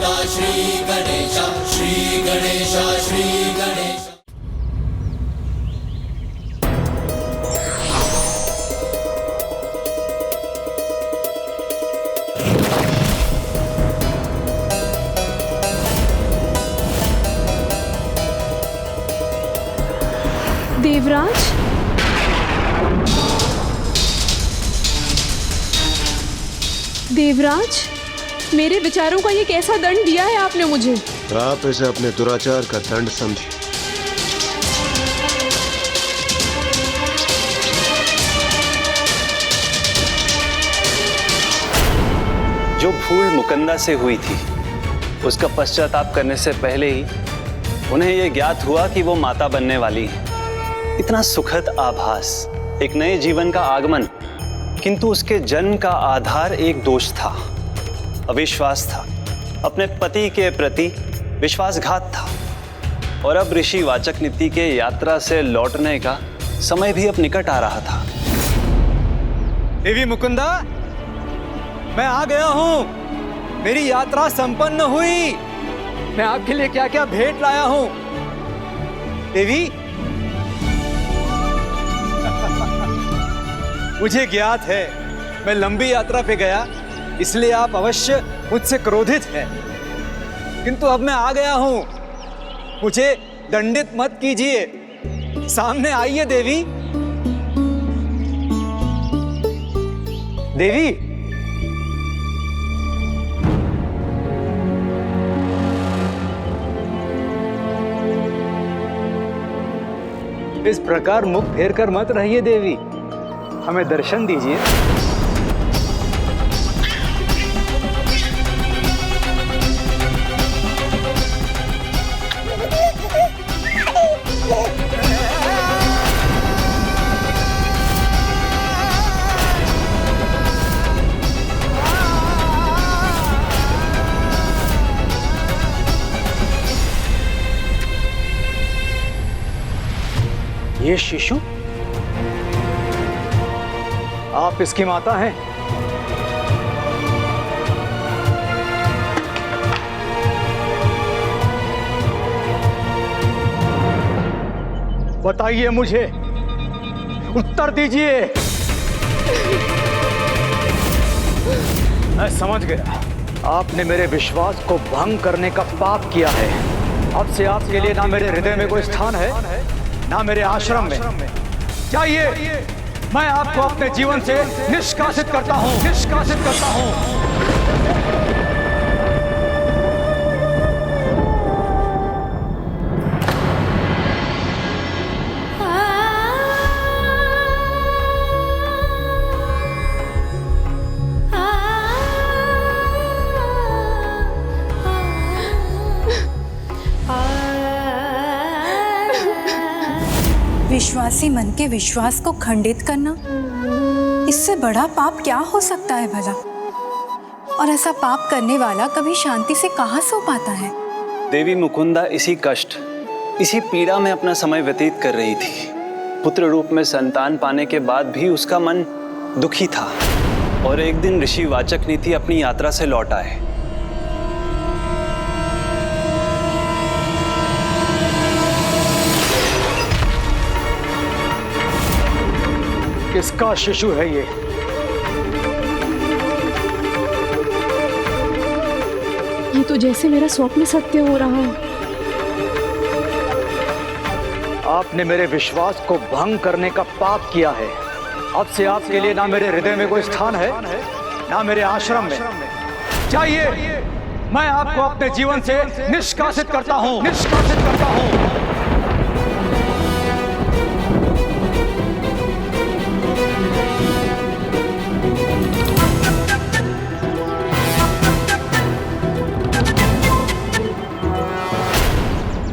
श्री गणेश श्री गणेश श्री गणेश। देवराज, देवराज, मेरे विचारों का ये कैसा दंड दिया है आपने मुझे? आप इसे अपने दुराचार का दंड समझिए। जो भूल मुकंदा से हुई थी, उसका पश्चाताप करने से पहले ही उन्हें यह ज्ञात हुआ कि वो माता बनने वाली है। इतना सुखद आभास, एक नए जीवन का आगमन, किंतु उसके जन्म का आधार एक दोष था, अविश्वास था, अपने पति के प्रति विश्वासघात था। और अब ऋषि वाचक नीति के यात्रा से लौटने का समय भी अब निकट आ रहा था। देवी मुकुंदा, मैं आ गया हूं। मेरी यात्रा संपन्न हुई। मैं आपके लिए क्या क्या भेंट लाया हूं। देवी, मुझे ज्ञात है मैं लंबी यात्रा पे गया, इसलिए आप अवश्य मुझसे क्रोधित हैं, किंतु अब मैं आ गया हूं। मुझे दंडित मत कीजिए। सामने आइए देवी। देवी, इस प्रकार मुख फेर कर मत रहिए देवी, हमें दर्शन दीजिए। ये शिशु, आप इसकी माता हैं? बताइए मुझे, उत्तर दीजिए। मैं समझ गया, आपने मेरे विश्वास को भंग करने का पाप किया है। अब से आपके लिए ना मेरे हृदय में कोई स्थान है, ना मेरे आश्रम में। जाइए, मैं आपको अपने जीवन से निष्कासित करता हूं, निष्कासित करता हूं। विश्वासी मन के विश्वास को खंडित करना, इससे बड़ा पाप क्या हो सकता है भला? और ऐसा पाप करने वाला कभी शांति से कहां सो पाता है? देवी मुकुंदा इसी कष्ट, इसी पीड़ा में अपना समय व्यतीत कर रही थी। पुत्र रूप में संतान पाने के बाद भी उसका मन दुखी था। और एक दिन ऋषि वाचक नीति अपनी यात्रा से लौट आए। किसका शिशु है ये? ये तो जैसे मेरा स्वप्न सत्य हो रहा है। आपने मेरे विश्वास को भंग करने का पाप किया है। अब से आपके लिए ना मेरे हृदय में कोई स्थान है, ना मेरे आश्रम में। जाइए, मैं आपको अपने जीवन से निष्कासित करता हूं, निष्कासित करता हूं।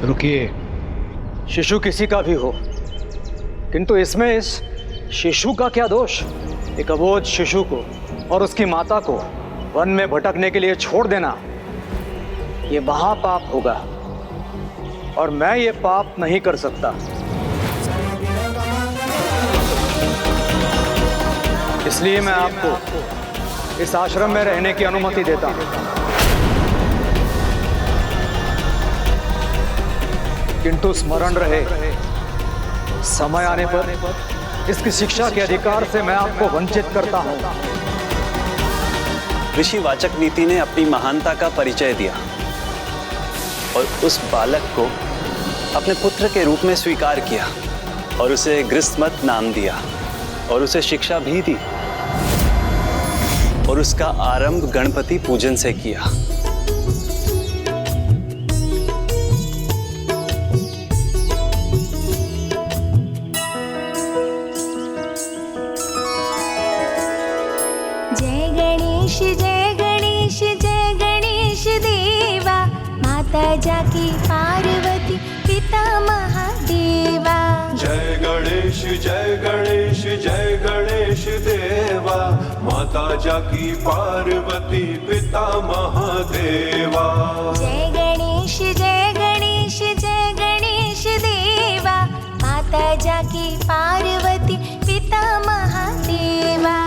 रुकिए, शिशु किसी का भी हो, किंतु इसमें इस शिशु का क्या दोष? एक अबोध शिशु को और उसकी माता को वन में भटकने के लिए छोड़ देना, ये महापाप होगा और मैं ये पाप नहीं कर सकता। इसलिए मैं आपको इस आश्रम में रहने की अनुमति देता हूं। किंतु स्मरण रहे, समय आने पर इसकी शिक्षा के अधिकार से मैं आपको वंचित करता हूं। ऋषि वाचक नीति ने अपनी महानता का परिचय दिया और उस बालक को अपने पुत्र के रूप में स्वीकार किया और उसे गृहस्मत नाम दिया और उसे शिक्षा भी दी और उसका आरंभ गणपति पूजन से किया। जय गणेश जय गणेश जय गणेश देवा, माता जाकी पार्वती पिता महादेवा। जय गणेश जय गणेश जय गणेश देवा, माता जाकी पार्वती पिता महादेवा। जय गणेश जय गणेश जय गणेश देवा, माता जाकी पार्वती पिता महादेवा।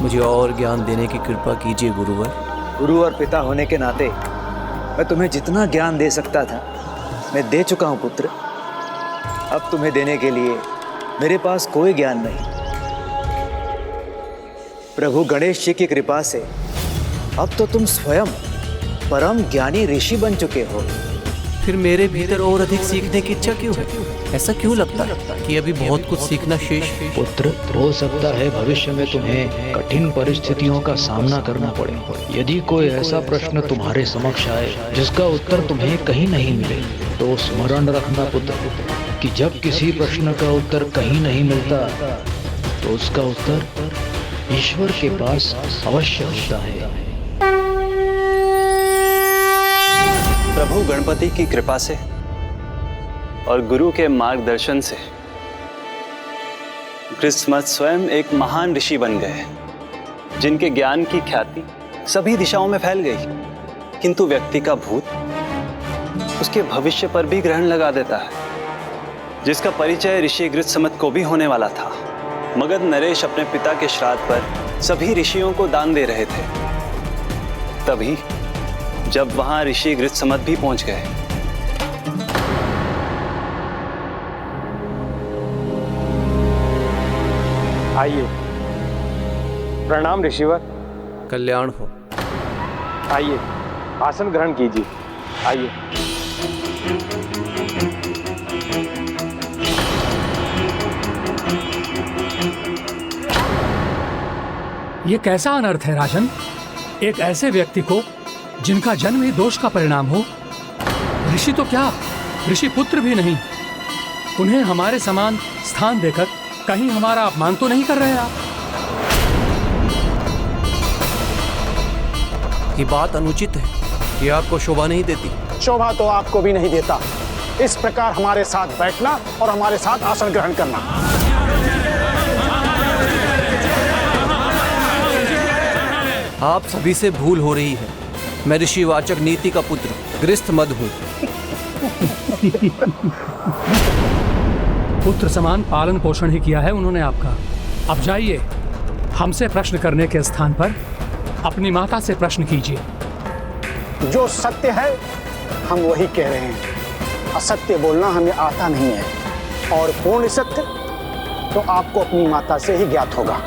मुझे और ज्ञान देने की कृपा कीजिए गुरुवर। गुरु और पिता होने के नाते मैं तुम्हें जितना ज्ञान दे सकता था मैं दे चुका हूं पुत्र। अब तुम्हें देने के लिए मेरे पास कोई ज्ञान नहीं। प्रभु गणेश जी की कृपा से अब तो तुम स्वयं परम ज्ञानी ऋषि बन चुके हो। फिर मेरे भीतर और अधिक सीखने की इच्छा क्यों है? ऐसा क्यों लगता है कि अभी बहुत कुछ सीखना शेष है? पुत्र, हो सकता है भविष्य में तुम्हें कठिन परिस्थितियों का सामना करना पड़े। यदि कोई ऐसा प्रश्न तुम्हारे समक्ष आए जिसका उत्तर तुम्हें कहीं नहीं मिले, तो स्मरण रखना पुत्र कि जब किसी प्रश्न का उत्तर कहीं नहीं मिलता तो उसका उत्तर ईश्वर के पास अवश्य होता है। प्रभु गणपति की कृपा से और गुरु के मार्गदर्शन से गृहस्मत स्वयं एक महान ऋषि बन गए, जिनके ज्ञान की ख्याति सभी दिशाओं में फैल गई। किंतु व्यक्ति का भूत उसके भविष्य पर भी ग्रहण लगा देता है, जिसका परिचय ऋषि गृहस्मत को भी होने वाला था। मगध नरेश अपने पिता के श्राद्ध पर सभी ऋषियों को दान दे रहे थे, तभी जब वहां ऋषि गृहस्मत भी पहुंच गए। आइए। प्रणाम ऋषिवर। कल्याण हो। आइए, आसन ग्रहण कीजिए। आइए। ये कैसा अनर्थ है राजन? एक ऐसे व्यक्ति को जिनका जन्म ही दोष का परिणाम हो, ऋषि तो क्या, ऋषि पुत्र भी नहीं, उन्हें हमारे समान स्थान देकर कहीं हमारा अपमान तो नहीं कर रहे आप? ये बात अनुचित है, ये आपको शोभा नहीं देती। शोभा तो आपको भी नहीं देता इस प्रकार हमारे साथ बैठना और हमारे साथ आसन ग्रहण करना। आप सभी से भूल हो रही है। मैं ऋषि वाचक नीति का पुत्र गृहस्मत हूँ। पुत्र समान पालन पोषण ही किया है उन्होंने आपका। अब जाइए, हमसे प्रश्न करने के स्थान पर अपनी माता से प्रश्न कीजिए। जो सत्य है हम वही कह रहे हैं, असत्य बोलना हमें आता नहीं है, और पूर्ण सत्य तो आपको अपनी माता से ही ज्ञात होगा।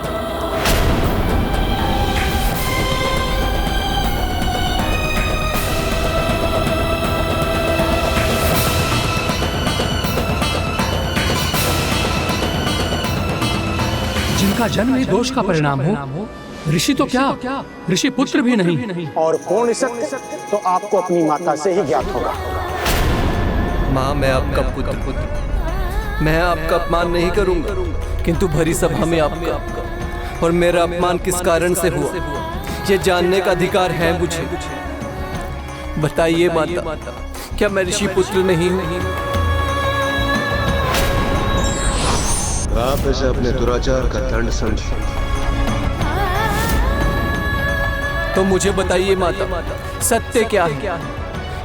जिनका जन्म ही दोष का परिणाम हो, ऋषि तो क्या, ऋषि पुत्र भी नहीं, और पूर्ण सत्य तो आपको अपनी माता से ही ज्ञात होगा। माँ, मैं आपका पुत्र, मैं आपका अपमान नहीं करूंगा, किंतु भरी सभा में आपका और मेरा अपमान किस कारण से हुआ, ये जानने का अधिकार है मुझे। बताइए माता, क्या मैं ऋषि पुत्र नहीं हूँ? आप इसे अपने दुराचार का दंड समझिए। तो मुझे बताइए माता, सत्य क्या है?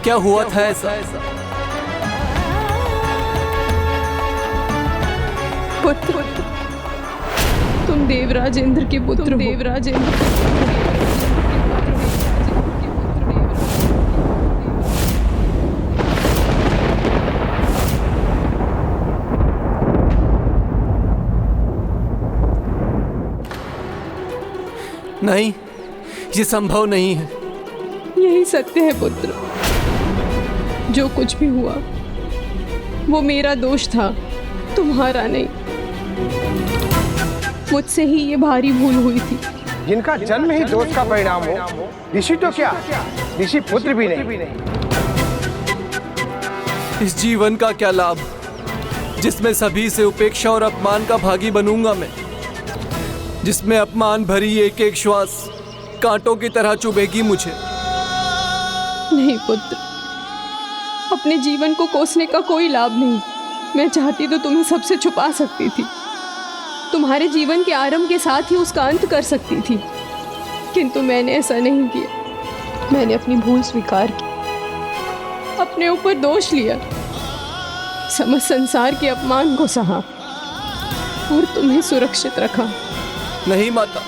क्या हुआ था ऐसा? पुत्र, तुम देवराज इंद्र के पुत्र हो। देवराज इंद्र के पुत्र। नहीं, ये संभव नहीं है। यही सत्य है पुत्र। जो कुछ भी हुआ वो मेरा दोष था, तुम्हारा नहीं। मुझसे ही ये भारी भूल हुई थी। जिनका जन्म ही दोष का परिणाम हो, ऋषि तो क्या, ऋषि पुत्र भी नहीं। इस जीवन का क्या लाभ, जिसमें सभी से उपेक्षा और अपमान का भागी बनूंगा मैं, जिसमें अपमान भरी एक एक श्वास कांटों की तरह चुभेगी मुझे। नहीं पुत्र, अपने जीवन को कोसने का कोई लाभ नहीं। मैं चाहती तो तुम्हें सबसे छुपा सकती थी, तुम्हारे जीवन के आरंभ के साथ ही उसका अंत कर सकती थी, किंतु मैंने ऐसा नहीं किया। मैंने अपनी भूल स्वीकार की, अपने ऊपर दोष लिया, समस्त संसार के अपमान को सहा और तुम्हें सुरक्षित रखा। नहीं माता,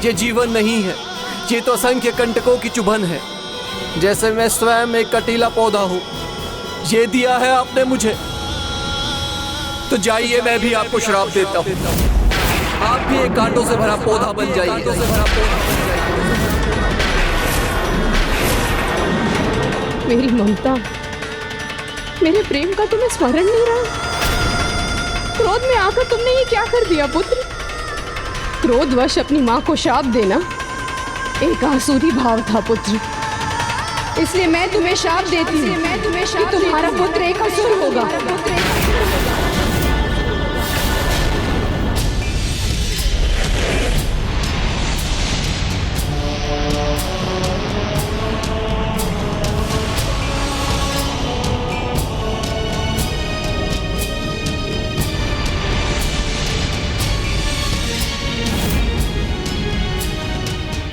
ये जीवन नहीं है, ये तो असंख्य कंटकों की चुभन है। जैसे मैं स्वयं एक कटीला पौधा हूँ, ये दिया है आपने मुझे। तो जाइए, मैं भी आपको श्राप देता हूँ, आप भी एक कांटों से भरा पौधा बन जाइए। मेरी ममता, मेरे प्रेम का तुम्हें स्मरण नहीं रहा? क्रोध में आकर तुमने ये क्या कर दिया पुत्र? क्रोधवश अपनी माँ को शाप देना एक आसुरी भाव था पुत्र। इसलिए मैं तुम्हें शाप देती हूँ कि तुम्हारा पुत्र एक असुर होगा।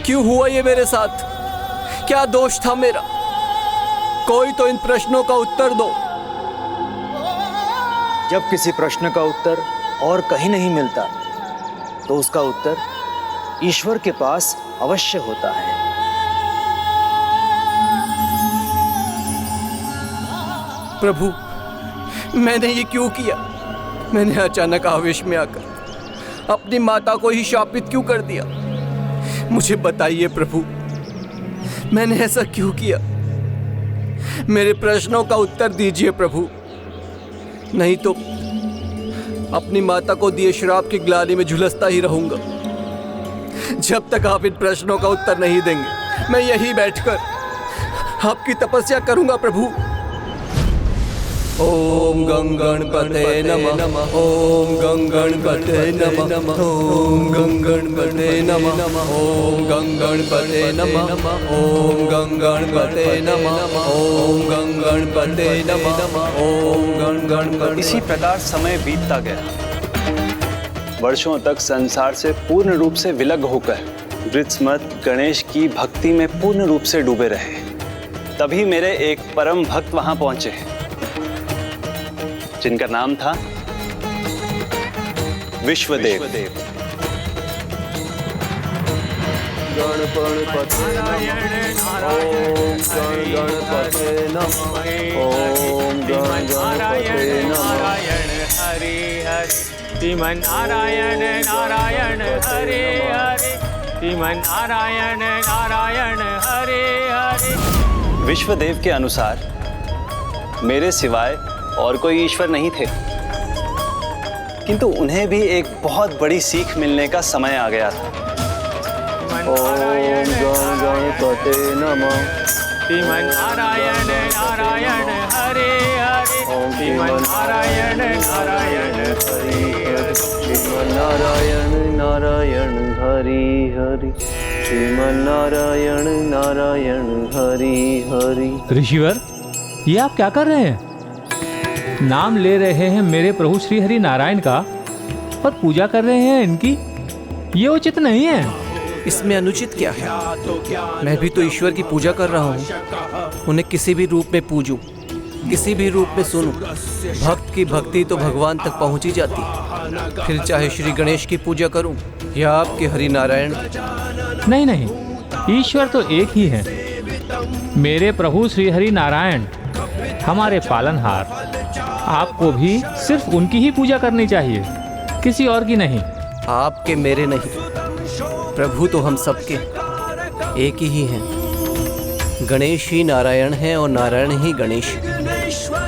क्यों हुआ ये मेरे साथ? क्या दोष था मेरा? कोई तो इन प्रश्नों का उत्तर दो। जब किसी प्रश्न का उत्तर और कहीं नहीं मिलता, तो उसका उत्तर ईश्वर के पास अवश्य होता है। प्रभु, मैंने ये क्यों किया? मैंने अचानक आवेश में आकर अपनी माता को ही शापित क्यों कर दिया? मुझे बताइए प्रभु, मैंने ऐसा क्यों किया? मेरे प्रश्नों का उत्तर दीजिए प्रभु, नहीं तो अपनी माता को दिए श्राप की ग्लानि में झुलसता ही रहूंगा। जब तक आप इन प्रश्नों का उत्तर नहीं देंगे, मैं यहीं बैठकर आपकी तपस्या करूंगा प्रभु। ओम गं गणपते नमः, ओम गं गणपते नमः, ओम गं गणपते नमः, ओम गं गणपते नमः, ओम गं गणपते नमः, ओम गं गणपते नमः, ओम गं गणपते। इसी प्रकार समय बीतता गया। वर्षों तक संसार से पूर्ण रूप से विलग होकर वृत्समत गणेश की भक्ति में पूर्ण रूप से डूबे रहे। तभी मेरे एक परम भक्त वहां पहुंचे, जिनका नाम था विश्वदेव। गणपते नमः, ओम गणपते नमः, ओम गणपते नमः। हरे हरे श्रीमन नारायण नारायण हरे हरे, श्रीमन नारायण नारायण हरे हरे। विश्वदेव के अनुसार मेरे सिवाय और कोई ईश्वर नहीं थे, किंतु उन्हें भी एक बहुत बड़ी सीख मिलने का समय आ गया था। ओम गणपते नमः, श्रीमन नारायण नारायण हरे हरे, श्रीमन नारायण नारायण हरे हरे, श्रीमन नारायण नारायण हरि हरि श्रीमन्नारायण नारायण हरि हरि। ऋषिवर, ये आप क्या कर रहे हैं? नाम ले रहे हैं मेरे प्रभु श्री हरि नारायण का, पर पूजा कर रहे हैं इनकी। ये उचित नहीं है। इसमें अनुचित क्या है? मैं भी तो ईश्वर की पूजा कर रहा हूँ। उन्हें किसी भी रूप में पूजूं, किसी भी रूप में सुनूं, भक्त की भक्ति तो भगवान तक पहुँची जाती। फिर चाहे श्री गणेश की पूजा करूं या आपके हरि नारायण। नहीं नहीं, ईश्वर तो एक ही है। मेरे प्रभु श्री हरि नारायण हमारे पालनहार। आपको भी सिर्फ उनकी ही पूजा करनी चाहिए, किसी और की नहीं। आपके मेरे नहीं, प्रभु तो हम सबके एक ही हैं। गणेश ही नारायण हैं और नारायण ही गणेश।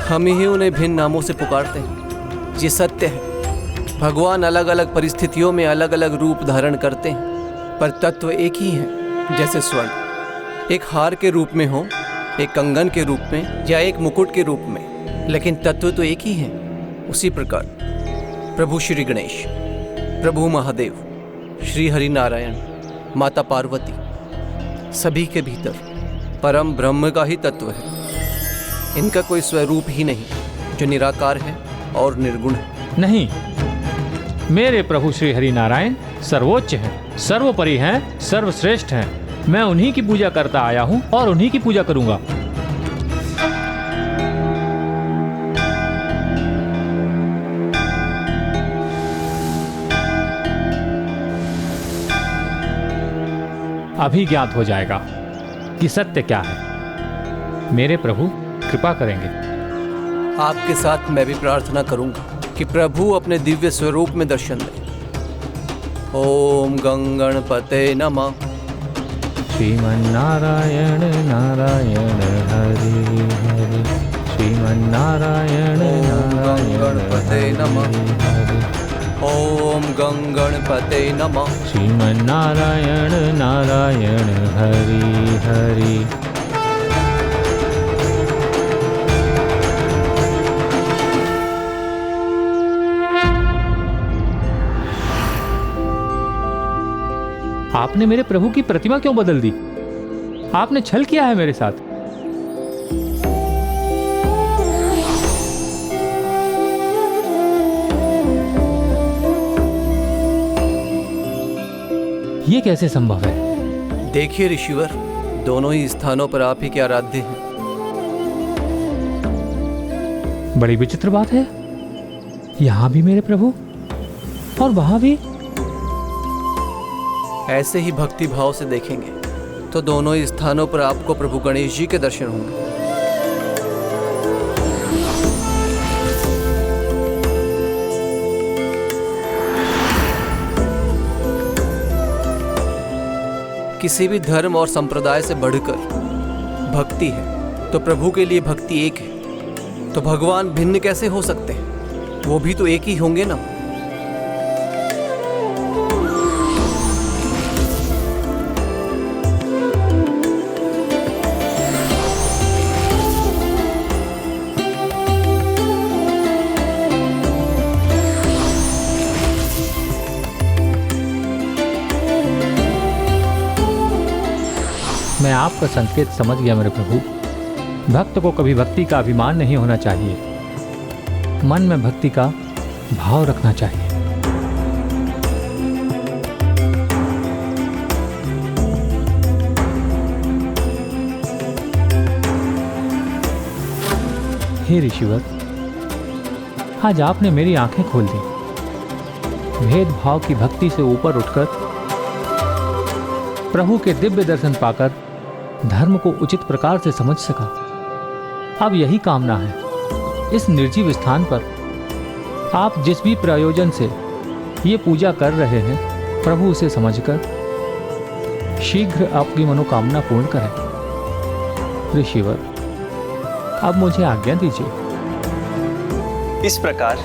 हम ही उन्हें भिन्न नामों से पुकारते हैं। ये सत्य है, भगवान अलग अलग परिस्थितियों में अलग अलग रूप धारण करते हैं, पर तत्व एक ही है। जैसे स्वर्ण एक हार के रूप में हो, एक कंगन के रूप में या एक मुकुट के रूप में, लेकिन तत्व तो एक ही है। उसी प्रकार प्रभु श्री गणेश, प्रभु महादेव, श्री हरि नारायण, माता पार्वती, सभी के भीतर परम ब्रह्म का ही तत्व है। इनका कोई स्वरूप ही नहीं जो निराकार है और निर्गुण है। नहीं, मेरे प्रभु श्री हरि नारायण सर्वोच्च हैं, सर्वोपरि हैं, सर्वश्रेष्ठ हैं। मैं उन्हीं की पूजा करता आया हूं और उन्हीं की पूजा करूंगा। अभी ज्ञात हो जाएगा कि सत्य क्या है। मेरे प्रभु कृपा करेंगे। आपके साथ मैं भी प्रार्थना करूंगा कि प्रभु अपने दिव्य स्वरूप में दर्शन दें। ओम गंगणपते नमः। श्रीमन्नारायण नारायण हरि हरि श्रीमन्नारायण गणपते नमः। ओम गंगणपते नमः। श्रीमन्नारायण नारायण हरि हरि। आपने मेरे प्रभु की प्रतिमा क्यों बदल दी? आपने छल किया है मेरे साथ। ये कैसे संभव है? देखिए ऋषिवर, दोनों ही स्थानों पर आप ही के आराध्य हैं। बड़ी विचित्र बात है। यहां भी मेरे प्रभु और वहां भी। ऐसे ही भक्ति भाव से देखेंगे तो दोनों ही स्थानों पर आपको प्रभु गणेश जी के दर्शन होंगे। किसी भी धर्म और संप्रदाय से बढ़कर भक्ति है तो प्रभु के लिए भक्ति एक है। तो भगवान भिन्न कैसे हो सकते हैं? वो भी तो एक ही होंगे ना। मैं आपका संकेत समझ गया मेरे प्रभु। भक्त को कभी भक्ति का अभिमान नहीं होना चाहिए, मन में भक्ति का भाव रखना चाहिए। हे ऋषिवर, आज आपने मेरी आंखें खोल दी। भेदभाव की भक्ति से ऊपर उठकर प्रभु के दिव्य दर्शन पाकर धर्म को उचित प्रकार से समझ सका। अब यही कामना है। इस निर्जीव स्थान पर आप जिस भी प्रयोजन से ये पूजा कर रहे हैं, प्रभु उसे समझकर शीघ्र आपकी मनोकामना पूर्ण करें। ऋषिवर, अब मुझे आज्ञा दीजिए। इस प्रकार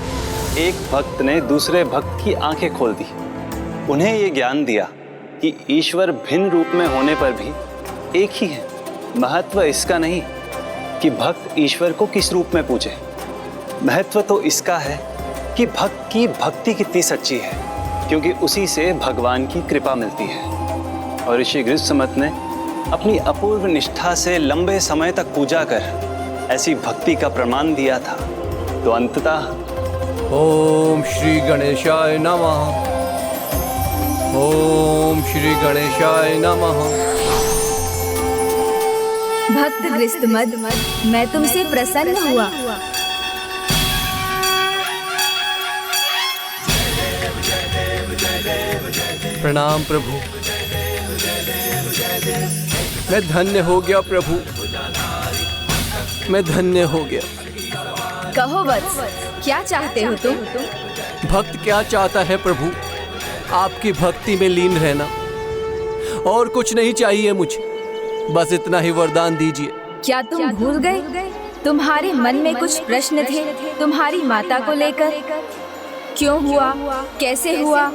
एक भक्त ने दूसरे भक्त की आंखें खोल दी, उन्हें ये ज्ञान दिया कि ईश्वर भिन्न रूप में होने पर भी एक ही है। महत्व इसका नहीं कि भक्त ईश्वर को किस रूप में पूजे, महत्व तो इसका है कि भक्त की भक्ति कितनी सच्ची है। क्योंकि उसी से भगवान की कृपा मिलती है। और ऋषि गृहस्थमत ने अपनी अपूर्व निष्ठा से लंबे समय तक पूजा कर ऐसी भक्ति का प्रमाण दिया था। तो अंततः ओम श्री गणेशाय नमः। ओम श्री गणेशाय नमः। भक्त गृहस्थमत, मैं तुमसे प्रसन्न हुआ। प्रणाम प्रभु। मैं धन्य हो गया प्रभु, मैं धन्य हो गया। कहो वत्स, क्या चाहते हो तुम? भक्त क्या चाहता है प्रभु? आपकी भक्ति में लीन रहना, और कुछ नहीं चाहिए मुझे। बस इतना ही वरदान दीजिए। क्या तुम भूल गए? तुम्हारे मन में कुछ प्रश्न थे तुम्हारी माता को लेकर। क्यों हुआ, कैसे हुआ?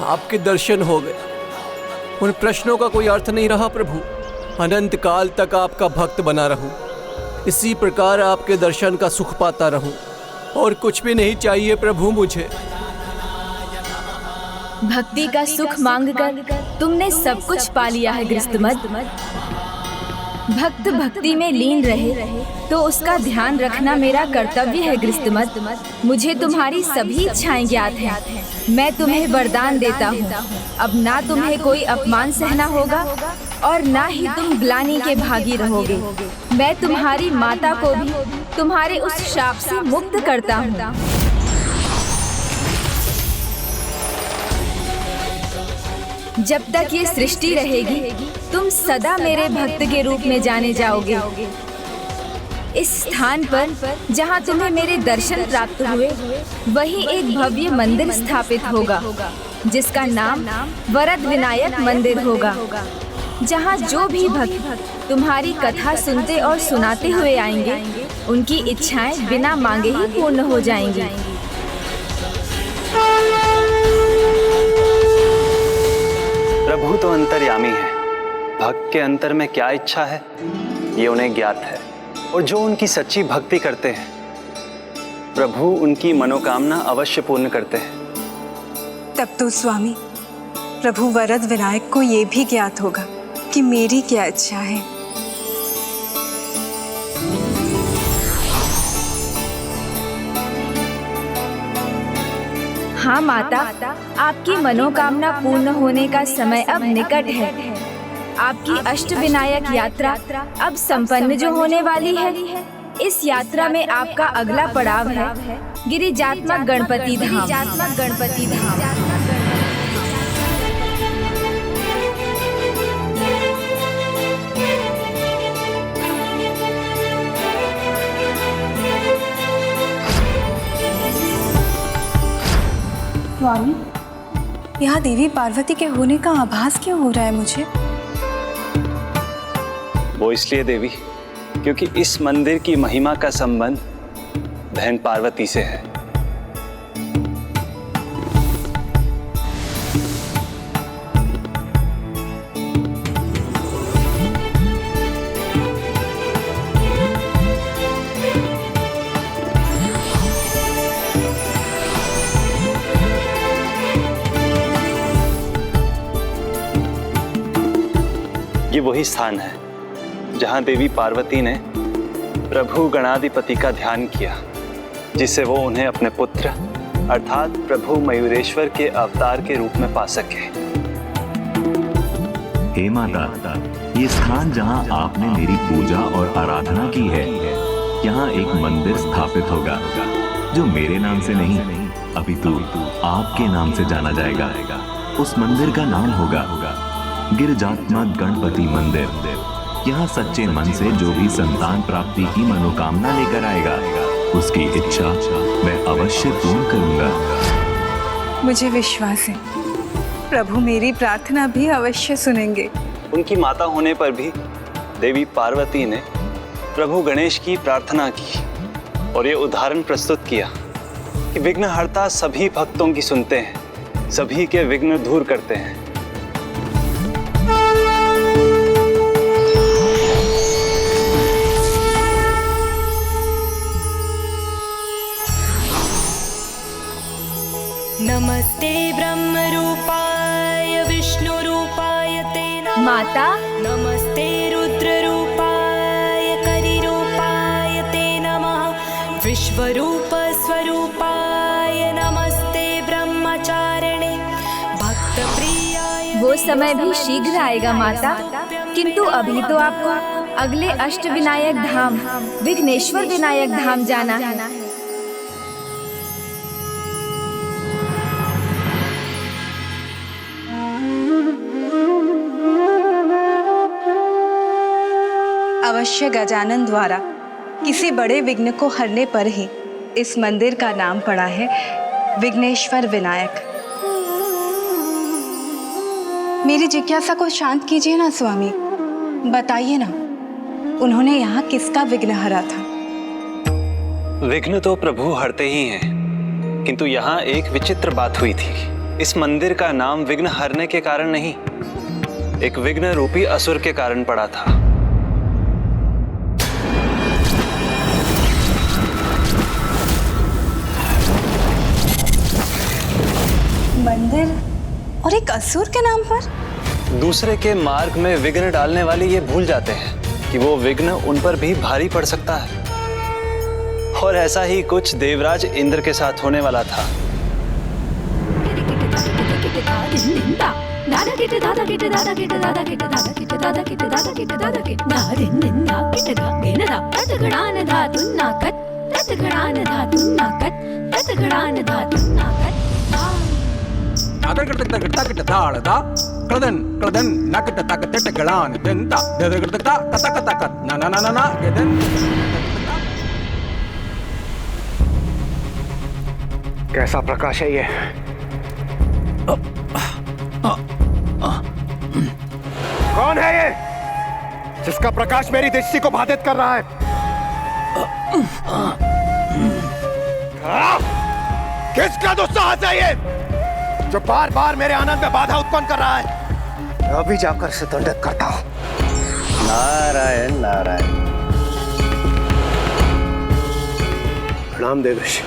आपके दर्शन हो गए, उन प्रश्नों का कोई अर्थ नहीं रहा प्रभु। अनंत काल तक आपका भक्त बना रहूं, इसी प्रकार आपके दर्शन का सुख पाता रहूं, और कुछ भी नहीं चाहिए प्रभु मुझे। भक्ति का सुख मांगकर तुमने सब कुछ पा लिया है गृहस्थमत। भक्त भक्ति में लीन रहे तो उसका ध्यान रखना मेरा कर्तव्य है गृहस्थमत। मुझे तुम्हारी सभी इच्छाएं ज्ञात हैं। मैं तुम्हें वरदान देता हूँ, अब ना तुम्हें कोई अपमान सहना होगा और ना ही तुम ग्लानि के भागी रहोगे। मैं तुम्हारी माता को भी तुम्हारे उस शाप से मुक्त करता हूँ। जब तक ये सृष्टि रहेगी तुम सदा मेरे भक्त के रूप में जाने जाओगे। इस स्थान पर जहाँ तुम्हें मेरे दर्शन प्राप्त हुए, वहीं एक भव्य मंदिर स्थापित होगा जिसका नाम वरद विनायक मंदिर होगा, जहाँ जो भी भक्त तुम्हारी कथा सुनते और सुनाते हुए आएंगे, उनकी इच्छाएं बिना मांगे ही पूर्ण हो जाएंगी। प्रभु तो अंतर्यामी है, भक्त के अंतर में क्या इच्छा है ये उन्हें ज्ञात है। और जो उनकी सच्ची भक्ति करते हैं, प्रभु उनकी मनोकामना अवश्य पूर्ण करते हैं। तब तो स्वामी, प्रभु वरद विनायक को ये भी ज्ञात होगा कि मेरी क्या इच्छा है। हाँ माता, आपकी मनोकामना पूर्ण होने का समय अब निकट है। आपकी अष्टविनायक यात्रा अब संपन्न जो होने वाली है। इस यात्रा में आपका अगला पड़ाव है गिरिजात्मक गणपति धाम। स्वामी, यहाँ देवी पार्वती के होने का आभास क्यों हो रहा है मुझे? वो इसलिए देवी, क्योंकि इस मंदिर की महिमा का संबंध बहन पार्वती से है। ये वही स्थान है जहां देवी पार्वती ने प्रभु गणाधिपति का ध्यान किया, जिससे वो उन्हें अपने पुत्र अर्थात प्रभु मयूरेश्वर के अवतार के रूप में पा सके। हे माता, ये स्थान जहां आपने मेरी पूजा और आराधना की है, यहाँ एक मंदिर स्थापित होगा जो मेरे नाम से नहीं अपितु आपके नाम से जाना जाएगा। उस मंदिर का नाम होगा गिरिजात्मक गणपति मंदिर। यहाँ सच्चे मन से जो भी संतान प्राप्ति की मनोकामना लेकर आएगा, उसकी इच्छा मैं अवश्य पूर्ण करूंगा। मुझे विश्वास है प्रभु मेरी प्रार्थना भी अवश्य सुनेंगे। उनकी माता होने पर भी देवी पार्वती ने प्रभु गणेश की प्रार्थना की और ये उदाहरण प्रस्तुत किया कि विघ्नहर्ता सभी भक्तों की सुनते हैं, सभी के विघ्न दूर करते हैं। नमस्ते ब्रह्मरूपाय विष्णुरूपाय ते नमः। माता नमस्ते रुद्ररूपाय करिरूपाय ते नमः। विश्वरूप स्वरूपाय नमस्ते ब्रह्मचारिणे भक्तप्रियाय। वो समय भी शीघ्र आएगा माता, किंतु अभी तो आपको अगले अष्टविनायक धाम विघ्नेश्वर विनायक धाम जाना है। अवश्य गजानन द्वारा किसी बड़े विघ्न को हरने पर ही इस मंदिर का नाम पड़ा है विघ्नेश्वर विनायक। मेरी जिज्ञासा को शांत कीजिए ना स्वामी, बताइए ना, उन्होंने यहाँ किसका विघ्न हरा था? विघ्न तो प्रभु हरते ही हैं, किंतु यहाँ एक विचित्र बात हुई थी। इस मंदिर का नाम विघ्न हरने के कारण नहीं, एक विघ्न रूपी असुर के कारण पड़ा था। मंदिर और एक असुर के नाम पर? दूसरे के मार्ग में विघ्न डालने वाले ये भूल जाते हैं कि वो विघ्न उन पर भी भारी पड़ सकता है। और ऐसा ही कुछ देवराज इंद्र के साथ होने वाला था। कैसा प्रकाश है ये? कौन है ये जिसका प्रकाश मेरी दृष्टि को बाधित कर रहा है? किसका दुस्साहस है ये जो बार बार मेरे आनंद में बाधा उत्पन्न कर रहा है? अभी जाकर से दंडित करता हूं। नारायण नारायण। प्रणाम देवेश।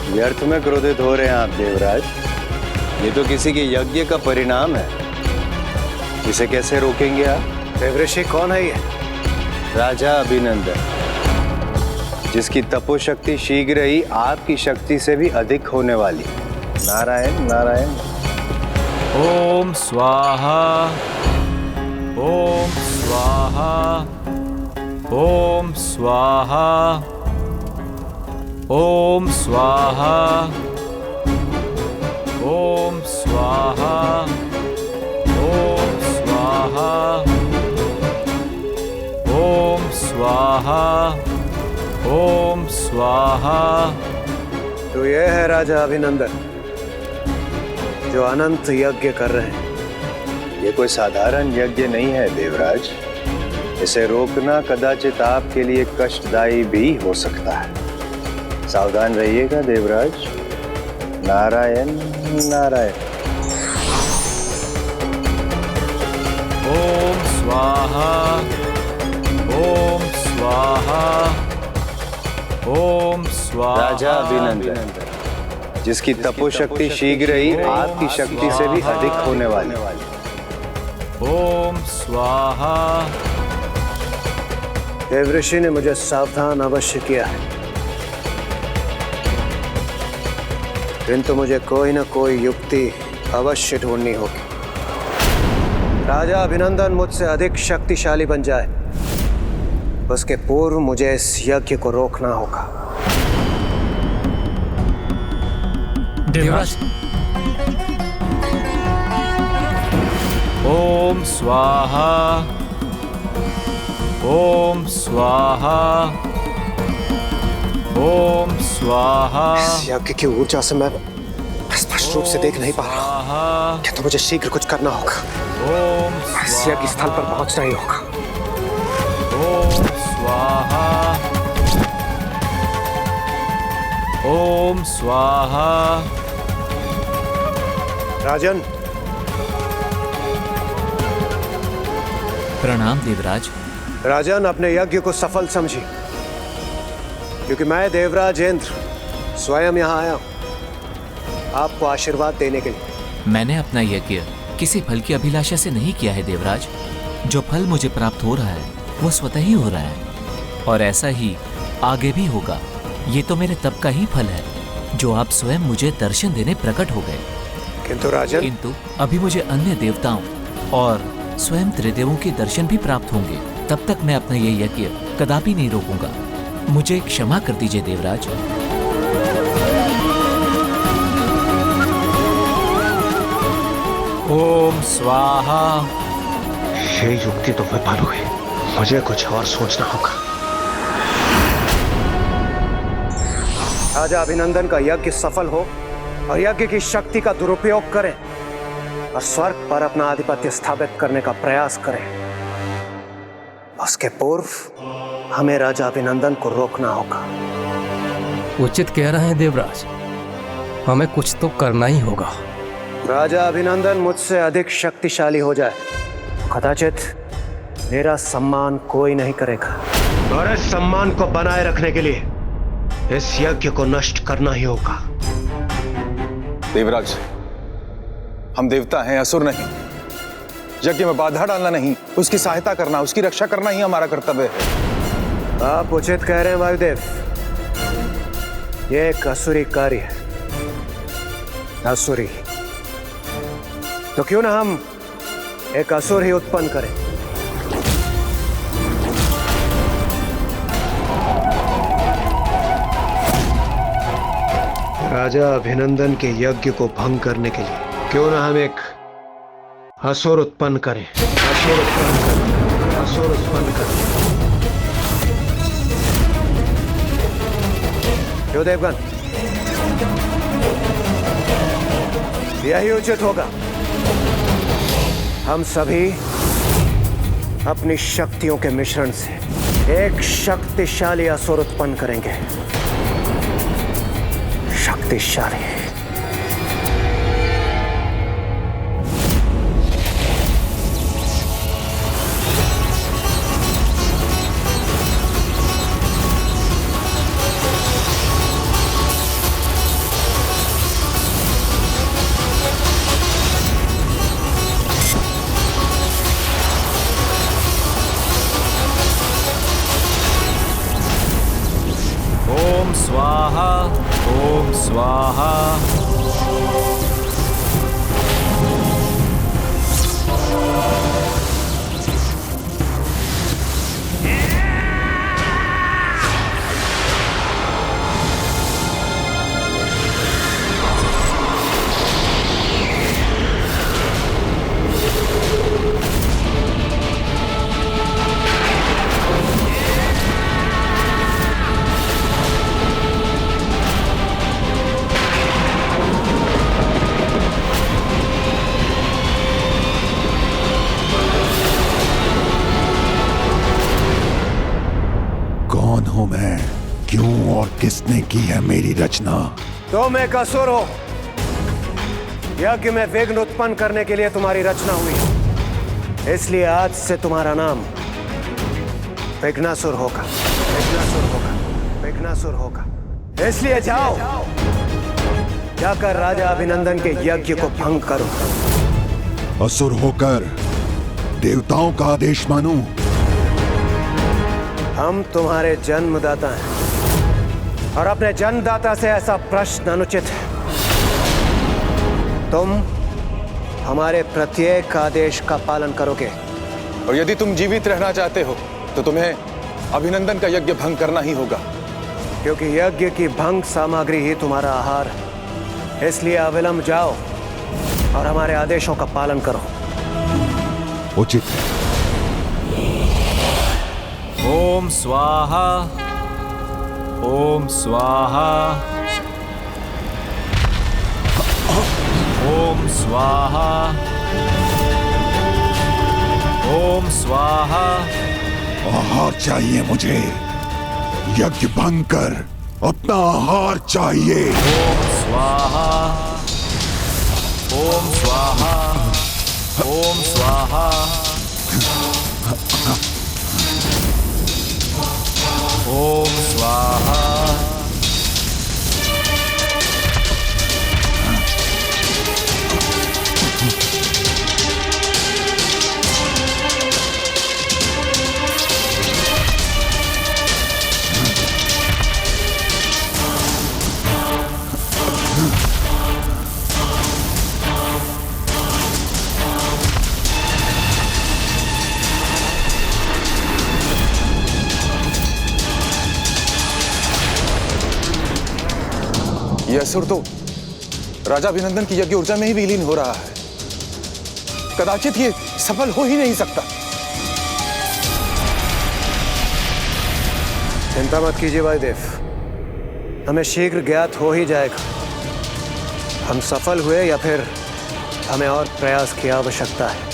व्यर्थ में क्रोधित हो रहे हैं आप देवराज। ये तो किसी के यज्ञ का परिणाम है, इसे कैसे रोकेंगे आप? देवऋषि कौन है ये? राजा अभिनंदन, जिसकी तपोशक्ति शीघ्र ही आपकी शक्ति से भी अधिक होने वाली। नारायण नारायण। ओम स्वाहा ओम स्वाहा ओम स्वाहा ओम स्वाहा ओम स्वाहा ओम स्वाहा ओम स्वाहा ओम स्वाहा। तो ये है राजा अभिनंदन जो अनंत यज्ञ कर रहे हैं। ये कोई साधारण यज्ञ नहीं है देवराज। इसे रोकना कदाचित आपके लिए कष्टदायी भी हो सकता है। सावधान रहिएगा देवराज। नारायण नारायण। ओम स्वाहा ओम स्वाहा ओम स्वाहा। राजा अभिनंदन, जिसकी तपोशक्ति शीघ्र ही आपकी शक्ति से भी अधिक होने वाली। ओम स्वाहा। देवऋषि ने मुझे सावधान अवश्य किया है, किंतु मुझे कोई न कोई युक्ति अवश्य ढूंढनी होगी। राजा अभिनंदन मुझसे अधिक शक्तिशाली बन जाए, उसके पूर्व मुझे इस यज्ञ को रोकना होगा। देवराज। ओम स्वाहा ओम स्वाहा ओम स्वाहा। इस यज्ञ की ऊर्जा से मैं स्पष्ट रूप से देख नहीं पा रहा, क्या तो मुझे शीघ्र कुछ करना होगा। इस यज्ञ स्थल पर पहुंचना ही होगा। ओम स्वाहा ओम स्वाहा। राजन। प्रणाम देवराज। राजन, अपने यज्ञ को सफल समझिए, क्योंकि मैं देवराज इंद्र स्वयं यहाँ आया हूं। आपको आशीर्वाद देने के लिए। मैंने अपना यज्ञ किसी फल की अभिलाषा से नहीं किया है देवराज। जो फल मुझे प्राप्त हो रहा है वो स्वतः ही हो रहा है और ऐसा ही आगे भी होगा। ये तो मेरे तप का ही फल है जो आप स्वयं मुझे दर्शन देने प्रकट हो गए। किंतु अभी मुझे अन्य देवताओं और स्वयं त्रिदेवों के दर्शन भी प्राप्त होंगे। तब तक मैं अपना ये यज्ञ कदापि नहीं रोकूंगा। मुझे क्षमा कर दीजिए देवराज। ओम स्वाहा। ये युक्ति तो विफल हुई, मुझे कुछ और सोचना होगा। राजा अभिनंदन का यज्ञ सफल हो और यज्ञ की शक्ति का दुरुपयोग करें और स्वर्ग पर अपना आधिपत्य स्थापित करने का प्रयास करें। उसके पूर्व हमें राजा अभिनंदन को रोकना होगा। उचित कह रहे हैं देवराज, हमें कुछ तो करना ही होगा। राजा अभिनंदन मुझसे अधिक शक्तिशाली हो जाए, कदाचित मेरा सम्मान कोई नहीं करेगा और इस सम्मान को बनाए रखने के लिए इस यज्ञ को नष्ट करना ही होगा। देवराज, हम देवता हैं, असुर नहीं। यज्ञ में बाधा डालना नहीं, उसकी सहायता करना, उसकी रक्षा करना ही हमारा कर्तव्य है। आप उचित कह रहे हैं वायुदेव, यह एक असुरी कार्य है। असुरी तो क्यों ना हम एक असुर ही उत्पन्न करें। राजा अभिनंदन के यज्ञ को भंग करने के लिए क्यों ना हम एक असुर उत्पन्न करें। असुर उत्पन्न करें, असुर उत्पन्न करें। क्यों देवगन, यही उचित होगा। हम सभी अपनी शक्तियों के मिश्रण से एक शक्तिशाली असुर उत्पन्न करेंगे। शक्तिशाली। ओम स्वाहा। ओम स्वाहा। कौन हूं मैं, क्यों और किसने की है मेरी रचना? तुम एक असुर हो। यज्ञ में विघ्न उत्पन्न करने के लिए तुम्हारी रचना हुई, इसलिए आज से तुम्हारा नाम विघ्नासुर होगा। विघ्नासुर होगा, विघ्नासुर होगा। इसलिए जाओ, जाकर राजा अभिनंदन के यज्ञ को भंग करो। असुर होकर देवताओं का आदेश मानूं? हम तुम्हारे जन्मदाता हैं और अपने जन्मदाता से ऐसा प्रश्न अनुचित है। तुम हमारे प्रत्येक आदेश का पालन करोगे। और यदि तुम जीवित रहना चाहते हो तो तुम्हें अभिनंदन का यज्ञ भंग करना ही होगा, क्योंकि यज्ञ की भंग सामग्री ही तुम्हारा आहार है। इसलिए अविलंब जाओ और हमारे आदेशों का पालन करो। उचित है। ओम स्वाहा। ओम स्वाहा। ओम स्वाहा। ओम स्वाहा। आहार चाहिए मुझे। यज्ञ भंग कर अपना आहार चाहिए। ओम स्वाहा। ओम स्वाहा। ओम स्वाहा। ओम स्वाहा। असुर तो राजा अभिनंदन की यज्ञ ऊर्जा में ही विलीन हो रहा है। कदाचित ये सफल हो ही नहीं सकता। चिंता मत कीजिए वायुदेव, हमें शीघ्र ज्ञात हो ही जाएगा हम सफल हुए या फिर हमें और प्रयास की आवश्यकता है।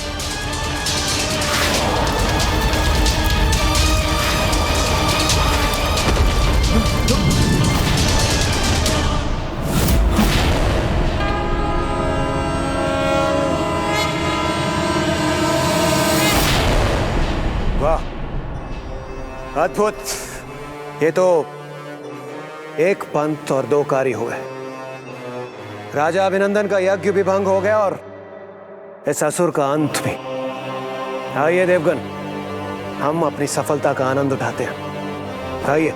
वाह, अद्भुत! ये तो एक पंथ और दो कार्य हुए। राजा अभिनंदन का यज्ञ भी भंग हो गया और इस असुर का अंत भी। आइए देवगण, हम अपनी सफलता का आनंद उठाते हैं। आइए।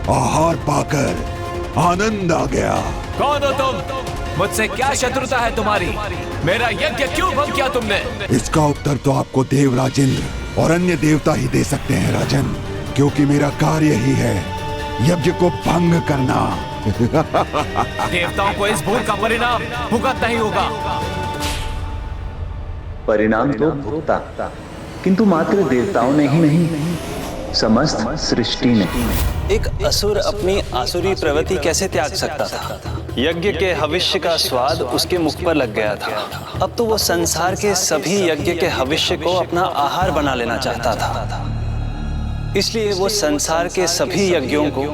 आहार पाकर आनंद आ गया। कौन हो तुम? मुझसे क्या शत्रुता है तुम्हारी? मेरा यज्ञ क्यों भंग किया तुमने? इसका उत्तर तो आपको देवराज इंद्र और अन्य देवता ही दे सकते हैं राजन, क्योंकि मेरा कार्य ही है यज्ञ को भंग करना। देवताओं को इस भूल का परिणाम भुगतना ही होगा। परिणाम तो भुगता, किंतु मात्र देवताओं ने ही नहीं, समस्त सृष्टि ने। एक असुर अपनी आसुरी प्रवृत्ति कैसे त्याग सकता था? यज्ञ के हविष्य का स्वाद उसके मुख पर लग गया था। अब तो वो संसार के सभी यज्ञ के हविष्य को अपना आहार बना लेना चाहता था। इसलिए वो संसार के सभी यज्ञों को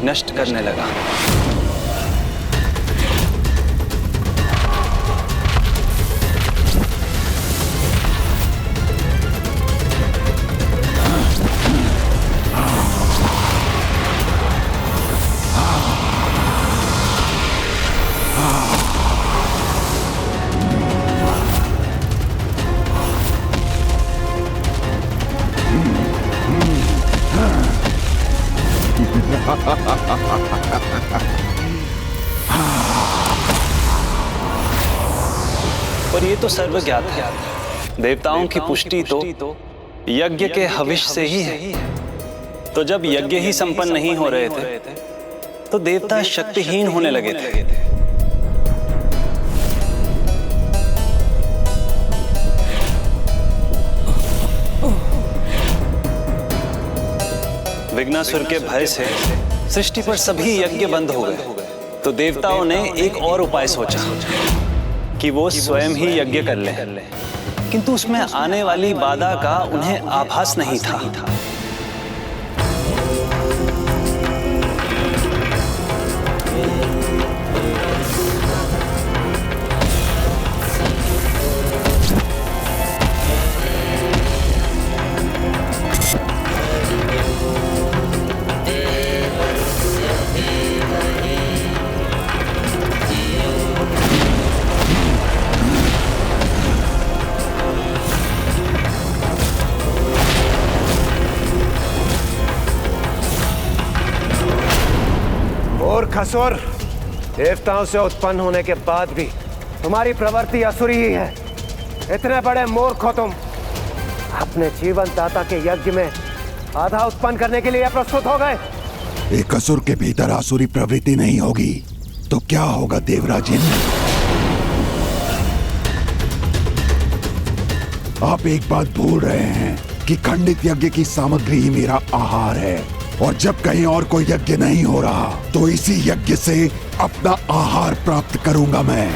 नष्ट करने लगा। और ये तो सर्वज्ञात है, देवताओं की पुष्टि तो यज्ञ के हविष्य से ही है। तो जब यज्ञ ही संपन्न नहीं हो रहे थे तो देवता शक्तिहीन होने लगे थे। विघ्नासुर के भय से सृष्टि पर सभी यज्ञ बंद हो गए। तो देवताओं ने एक और उपाय सोचा कि वो स्वयं ही यज्ञ कर लें, किंतु उसमें आने वाली बाधा का उन्हें आभास नहीं था। असुर, देवताओं से उत्पन्न होने के बाद भी तुम्हारी प्रवृत्ति असुरी ही है। इतने बड़े मूर्ख हो तुम, अपने जीवन दाता के यज्ञ में आधा उत्पन्न करने के लिए प्रस्तुत हो गए। एक असुर के भीतर आसुरी प्रवृत्ति नहीं होगी तो क्या होगा देवराज इंद्र? आप एक बात भूल रहे हैं कि खंडित यज्ञ की सामग्री ही मेरा आहार है, और जब कहीं और कोई यज्ञ नहीं हो रहा तो इसी यज्ञ से अपना आहार प्राप्त करूंगा मैं।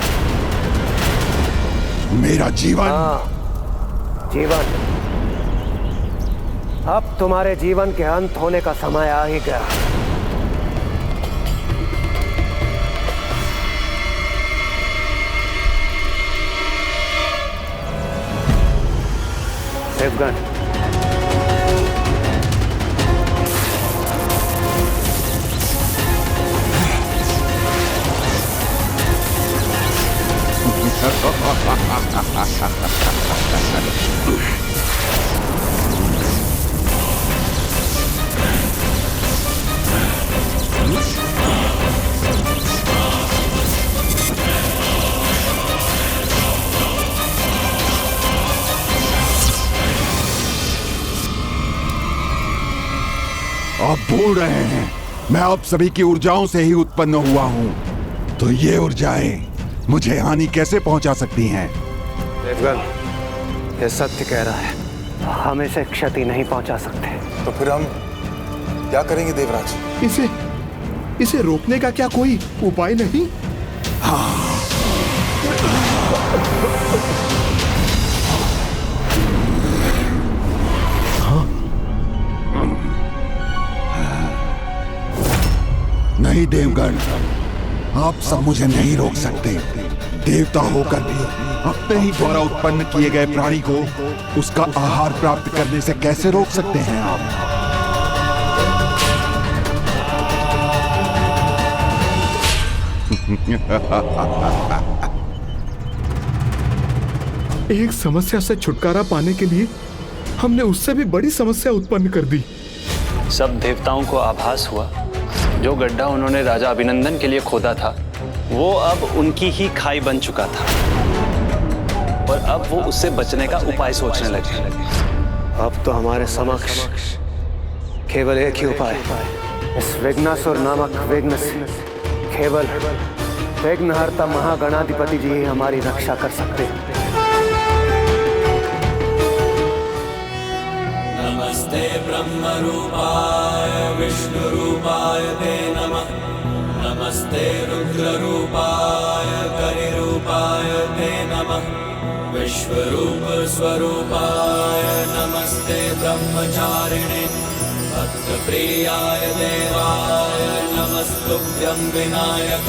मेरा जीवन जीवन अब तुम्हारे जीवन के अंत होने का समय आ ही गया। देवगण, आप भूल रहे हैं, मैं आप सभी की ऊर्जाओं से ही उत्पन्न हुआ हूँ। तो ये ऊर्जाएं मुझे हानि कैसे पहुंचा सकती हैं? देवगन, ये सत्य कह रहा है, हम इसे क्षति नहीं पहुंचा सकते। तो फिर हम क्या करेंगे देवराज? इसे रोकने का क्या कोई उपाय नहीं? नहीं देवगण, आप सब मुझे नहीं रोक सकते। देवता होकर भी अपने ही द्वारा उत्पन्न किए गए प्राणी को उसका आहार प्राप्त करने से कैसे रोक सकते हैं आप? एक समस्या से छुटकारा पाने के लिए हमने उससे भी बड़ी समस्या उत्पन्न कर दी। सब देवताओं को आभास हुआ, जो गड्ढा उन्होंने राजा अभिनंदन के लिए खोदा था वो अब उनकी ही खाई बन चुका था, और अब वो उससे बचने का उपाय सोचने लगे। अब तो हमारे समक्ष केवल एक ही उपाय, इस विघ्नासुर नामक विघ्न से केवल विघ्नहर्ता महागणाधिपति जी ही हमारी रक्षा कर सकते हैं। नमस्ते ब्रह्म रूपाय विष्णु रूपाय ते नमः। नमस्ते रुद्र रूपाय करिरूपाय ते नमः। विश्वरूप स्वरूपाय नमस्ते ब्रह्मचारिणे। भक्तप्रियाय देवाय नमस्तुभ्यं विनायक।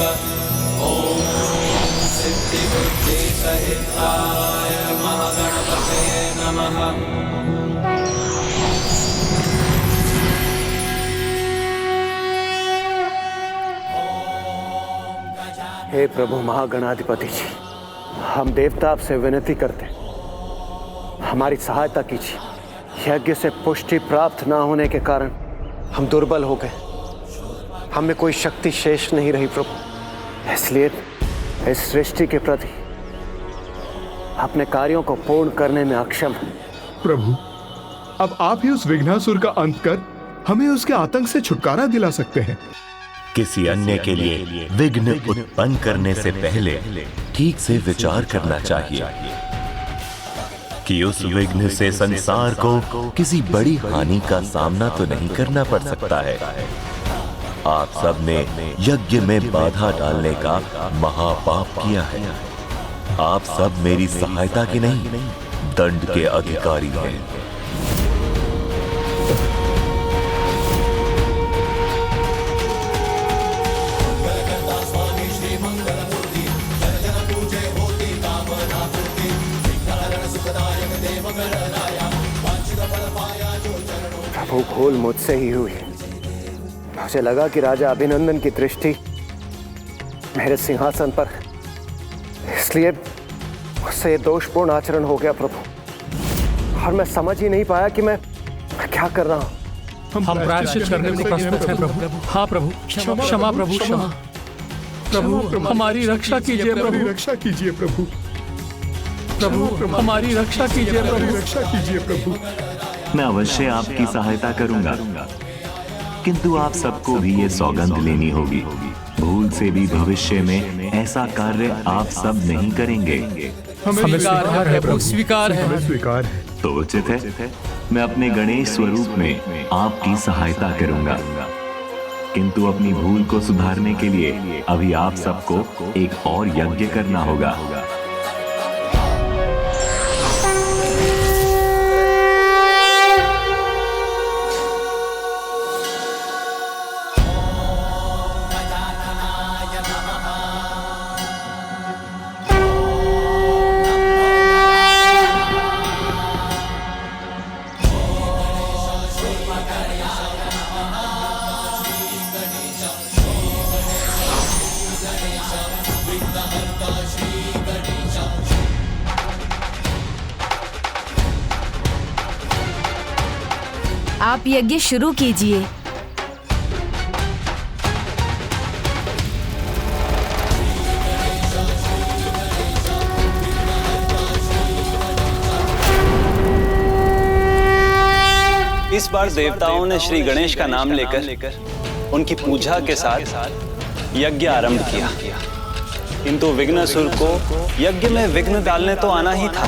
ओम सिद्धि बुद्धि सहिताय महागणपते नमः। हे प्रभु महागणाधिपति जी, हम देवता आपसे विनती करते हैं, हमारी सहायता कीजिए। यज्ञ से पुष्टि प्राप्त ना होने के कारण हम दुर्बल हो गए, हमें कोई शक्ति शेष नहीं रही प्रभु, इसलिए इस सृष्टि के प्रति अपने कार्यों को पूर्ण करने में अक्षम है। प्रभु, अब आप ही उस विघ्नासुर का अंत कर हमें उसके आतंक से छुटकारा दिला सकते हैं। किसी अन्य के लिए विघ्न उत्पन्न करने से पहले ठीक से विचार करना चाहिए कि उस विघ्न से संसार को किसी बड़ी हानि का सामना तो नहीं करना पड़ सकता है। आप सब ने यज्ञ में बाधा डालने का महापाप किया है। आप सब मेरी सहायता की नहीं, दंड के अधिकारी हैं। प्रभु, भूल मुझसे ही हुई। मुझे लगा कि राजा अभिनंदन की दृष्टि मेरे सिंहासन पर, इसलिए मुझसे ये दोषपूर्ण आचरण हो गया प्रभु, और मैं समझ ही नहीं पाया कि मैं क्या कर रहा हूँ। हम प्रायश्चित करने को प्रस्तुत हैं प्रभु। हाँ प्रभु, क्षमा प्रभु, क्षमा प्रभु, हमारी रक्षा कीजिए प्रभु, रक्षा कीजिए प्रभु, प्रभु हमारी रक्षा कीजिए प्रभु, रक्षा कीजिए प्रभु। मैं अवश्य आपकी सहायता करूंगा, किंतु आप सबको भी ये सौगंध लेनी होगी, भूल से भी भविष्य में ऐसा कार्य आप सब नहीं करेंगे। हमें स्वीकार है प्रभु, स्वीकार है, हमें स्वीकार है। तो उचित है, मैं अपने गणेश स्वरूप में आपकी सहायता करूंगा, किंतु अपनी भूल को सुधारने के लिए अभी आप सबको एक और यज्ञ करना होगा। श्री आप यज्ञ शुरू कीजिए। इस बार देवताओं ने श्री गणेश का नाम लेकर उनकी पूजा के साथ यज्ञ आरंभ किया, किंतु विघ्नासुर को यज्ञ में विघ्न डालने तो आना ही था,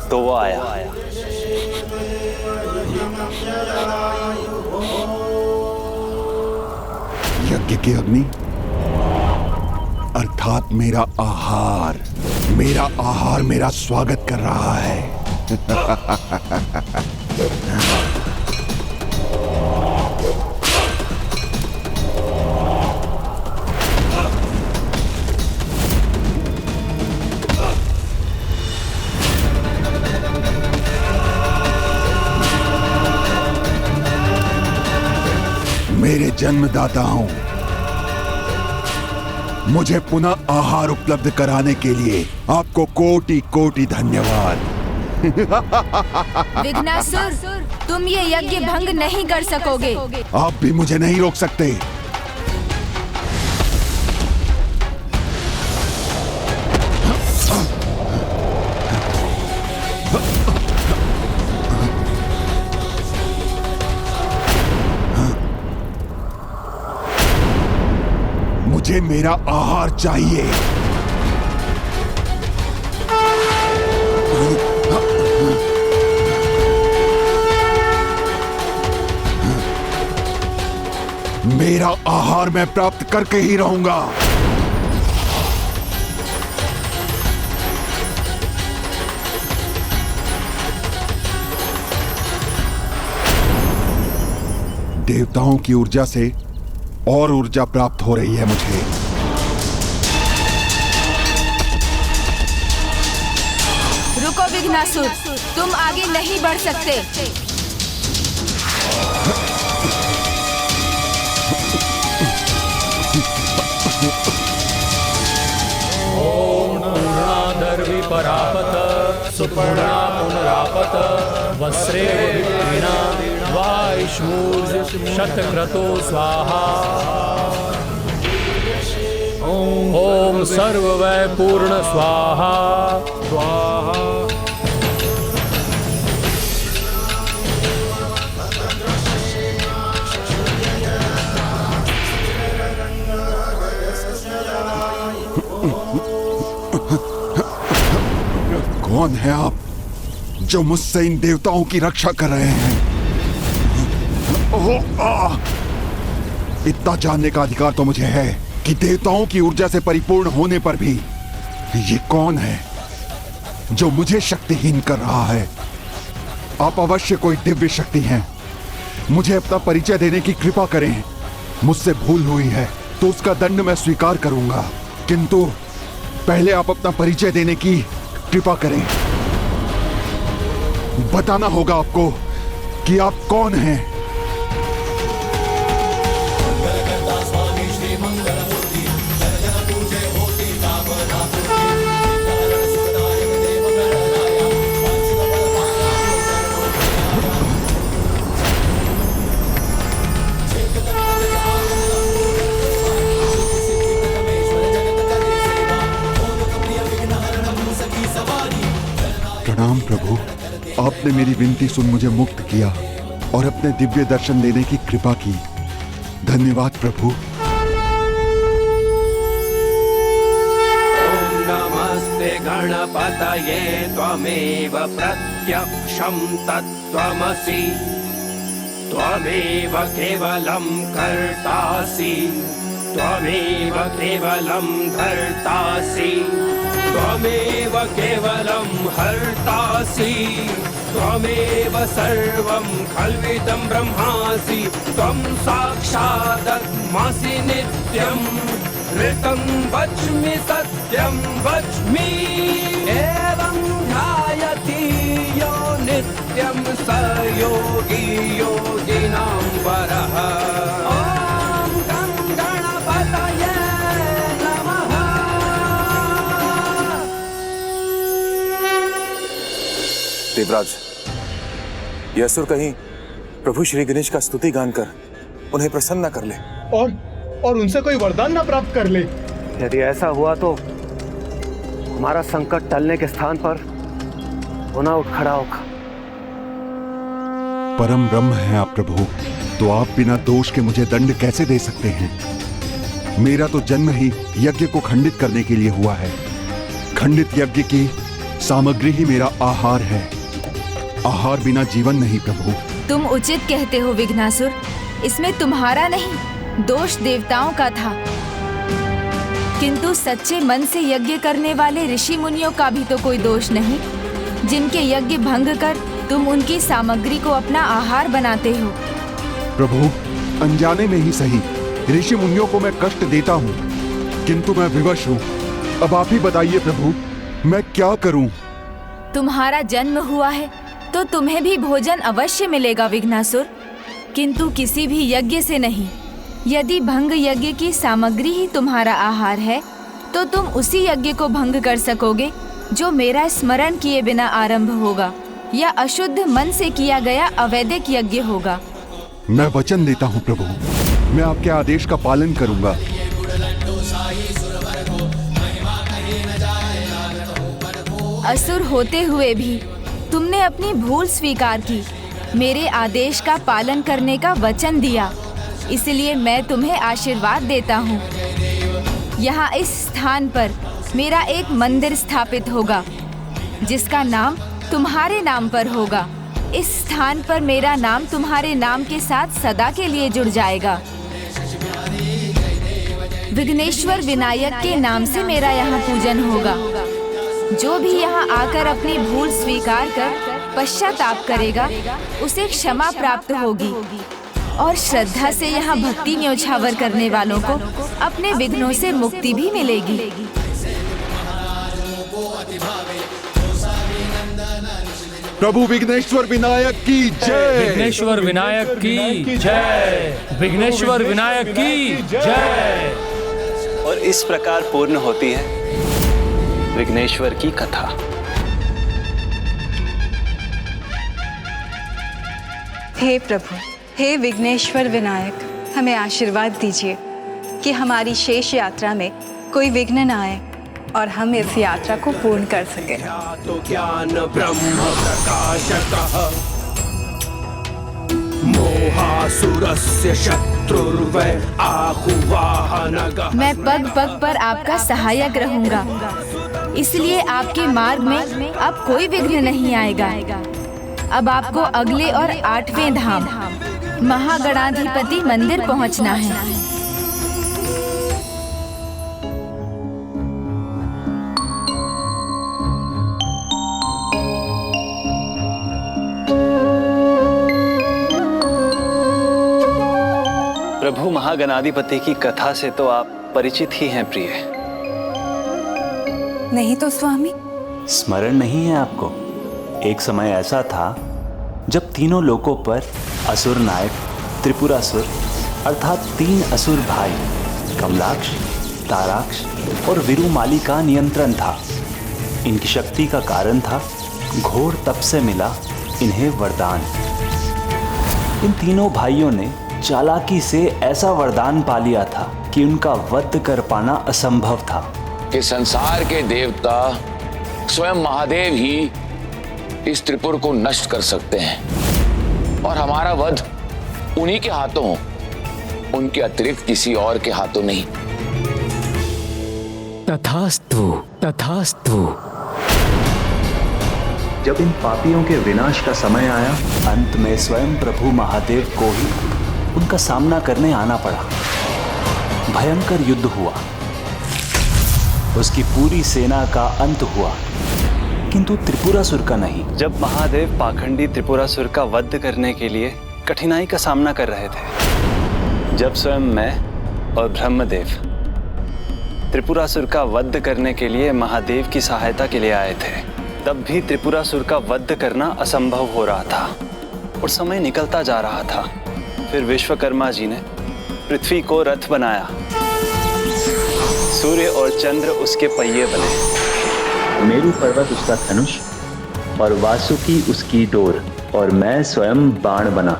तो वो आया। यज्ञ की अग्नि अर्थात मेरा आहार मेरा स्वागत कर रहा है। मेरे जन्मदाताओं, मुझे पुनः आहार उपलब्ध कराने के लिए आपको कोटि कोटि धन्यवाद। विघ्नासुर, तुम ये यज्ञ भंग नहीं कर सकोगे। आप भी मुझे नहीं रोक सकते। मुझे मेरा आहार चाहिए। मेरा आहार मैं प्राप्त करके ही रहूंगा। देवताओं की ऊर्जा से और ऊर्जा प्राप्त हो रही है मुझे। रुको विघ्नासुर, तुम आगे नहीं बढ़ सकते। ओम पूर्णाधर्विपरापत सुपर्णा पुनरापत वस्त्रे विप्रीणा वायुष्मूर्ज शतक्रतो स्वाहा। ओम सर्ववै पूर्ण स्वाहा स्वाहा। कौन है आप जो मुझसे इन देवताओं की रक्षा कर रहे हैं? इतना जानने का अधिकार तो मुझे है कि देवताओं की ऊर्जा से परिपूर्ण होने पर भी ये कौन है जो मुझे शक्तिहीन कर रहा है? आप अवश्य कोई दिव्य शक्ति हैं। मुझे अपना परिचय देने की कृपा करें। मुझसे भूल हुई है तो उसका दंड मैं स्वीकार करूंगा, किंतु पहले आप अपना परिचय देने की कृपा करें। बताना होगा आपको कि आप कौन हैं। प्रणाम प्रभु, आपने मेरी विनती सुन मुझे मुक्त किया और अपने दिव्य दर्शन देने की कृपा की। धन्यवाद प्रभु। ओम नमस्ते गणपतये त्वमेव प्रत्यक्षं तत्त्वमसि त्वमेव केवलं कर्तासि त्वमेव केवलं धर्तासि त्वमेव केवलं हर्तासि त्वमेव सर्वं खल्विदं ब्रह्मासि त्वं साक्षादत्मासि नित्यं ऋतं वच्मि सत्यं वच्मि एवं ध्यायति यो नित्यं स योगी योगिनां वरः। देवराज, यह असुर कहीं प्रभु श्री गणेश का स्तुति गान कर उन्हें प्रसन्न कर ले और उनसे कोई वरदान ना प्राप्त कर ले। यदि ऐसा हुआ तो हमारा संकट टलने के स्थान पर पुनः उठ खड़ा होगा। परम ब्रह्म है आप प्रभु, तो आप बिना दोष के मुझे दंड कैसे दे सकते हैं? मेरा तो जन्म ही यज्ञ को खंडित करने के लिए हुआ है। खंडित यज्ञ की सामग्री ही मेरा आहार है। आहार बिना जीवन नहीं प्रभु। तुम उचित कहते हो विघ्नासुर, इसमें तुम्हारा नहीं दोष देवताओं का था। किंतु सच्चे मन से यज्ञ करने वाले ऋषि मुनियों का भी तो कोई दोष नहीं, जिनके यज्ञ भंग कर तुम उनकी सामग्री को अपना आहार बनाते हो। प्रभु, अनजाने में ही सही ऋषि मुनियों को मैं कष्ट देता हूँ, किंतु मैं विवश हूँ। अब आप ही बताइए प्रभु, मैं क्या करूँ? तुम्हारा जन्म हुआ है तो तुम्हें भी भोजन अवश्य मिलेगा विघ्नासुर, किंतु किसी भी यज्ञ से नहीं। यदि भंग यज्ञ की सामग्री ही तुम्हारा आहार है तो तुम उसी यज्ञ को भंग कर सकोगे जो मेरा स्मरण किए बिना आरंभ होगा या अशुद्ध मन से किया गया अवैदिक यज्ञ होगा। मैं वचन देता हूँ प्रभु, मैं आपके आदेश का पालन करूंगा। असुर होते हुए भी तुमने अपनी भूल स्वीकार की, मेरे आदेश का पालन करने का वचन दिया, इसलिए मैं तुम्हें आशीर्वाद देता हूँ। यहाँ इस स्थान पर मेरा एक मंदिर स्थापित होगा जिसका नाम तुम्हारे नाम पर होगा। इस स्थान पर मेरा नाम तुम्हारे नाम के साथ सदा के लिए जुड़ जाएगा। विघ्नेश्वर विनायक के नाम से मेरा यहाँ पूजन होगा। जो भी यहाँ आकर अपनी भूल स्वीकार कर पश्चाताप करेगा उसे क्षमा प्राप्त होगी और श्रद्धा से यहाँ भक्ति न्योछावर करने वालों को अपने विघ्नों से मुक्ति भी मिलेगी। प्रभु विघ्नेश्वर विनायक की जय। विघ्नेश्वर विनायक की जय। विघ्नेश्वर विनायक की जय। और इस प्रकार पूर्ण होती है विघ्नेश्वर की कथा। हे प्रभु, हे विघ्नेश्वर विनायक, हमें आशीर्वाद दीजिए कि हमारी शेष यात्रा में कोई विघ्न न आए और हम इस यात्रा को पूर्ण कर सकें। तो ज्ञान ब्रह्म प्रकाशकः मोहासुरस्य शत्रुर्वै आहुवाहनगः। मैं पग पग पर आपका सहायक रहूंगा, इसलिए आपके मार्ग में अब कोई विघ्न नहीं आएगा। अब आपको अगले और 8वें धाम महागणाधिपति मंदिर पहुंचना है। प्रभु महागणाधिपति की कथा से तो आप परिचित ही हैं प्रिय। नहीं तो स्वामी? स्मरण नहीं है आपको? एक समय ऐसा था जब तीनों लोकों पर असुर नायक त्रिपुरासुर अर्थात 3 असुर भाई कमलाक्ष, ताराक्ष और विरुमाली का नियंत्रण था। इनकी शक्ति का कारण था घोर तप से मिला इन्हें वरदान। इन तीनों भाइयों ने चालाकी से ऐसा वरदान पा लिया था कि उनका वध कर पाना असंभव था। कि संसार के देवता स्वयं महादेव ही इस त्रिपुर को नष्ट कर सकते हैं और हमारा वध उन्हीं के हाथों हो, उनके अतिरिक्त किसी और के हाथों नहीं। तथास्तु, तथास्तु। जब इन पापियों के विनाश का समय आया, अंत में स्वयं प्रभु महादेव को ही उनका सामना करने आना पड़ा। भयंकर युद्ध हुआ, उसकी पूरी सेना का अंत हुआ, किंतु त्रिपुरासुर का नहीं। जब महादेव पाखंडी त्रिपुरासुर का वध करने के लिए कठिनाई का सामना कर रहे थे, जब स्वयं मैं और ब्रह्मदेव त्रिपुरासुर का वध करने के लिए महादेव की सहायता के लिए आए थे, तब भी त्रिपुरासुर का वध करना असंभव हो रहा था और समय निकलता जा रहा था। फिर विश्वकर्मा जी ने पृथ्वी को रथ बनाया, सूर्य और चंद्र उसके पहिए बने। मेरु पर्वत उसका धनुष और वासुकी उसकी डोर और मैं स्वयं बाण बना।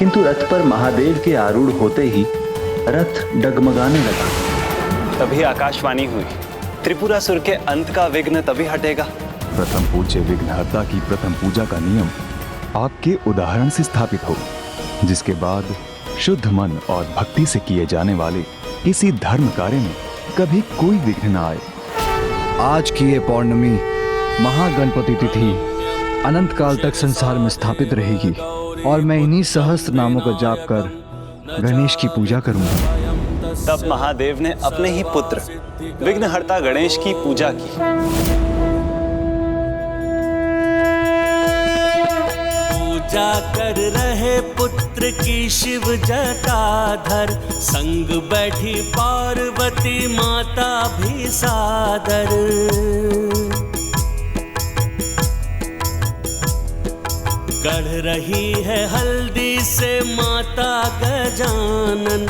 किंतु रथ पर महादेव के आरूढ़ होते ही रथ डगमगाने लगा। तभी आकाशवाणी हुई, त्रिपुरासुर के अंत का विघ्न तभी हटेगा। प्रथम पूज्य विघ्नहर्ता की प्रथम पूजा का नियम आपके उदाहरण से स्थापित हो, जिसके बाद शुद्ध मन और भक्ति से किए जाने वाले किसी धर्म कार्य में कभी कोई विघ्न न आए। आज की ये पौर्णमी महागणपति तिथि अनंत काल तक संसार में स्थापित रहेगी और मैं इन्हीं सहस्त्र नामों का जाप कर गणेश की पूजा करूंगा। तब महादेव ने अपने ही पुत्र विघ्नहर्ता गणेश की पूजा की। पूजा कर रहे पुत्र की शिव जटाधर, संग बैठी पार्वती माता भी सादर। गढ़ रही है हल्दी से माता गजानन,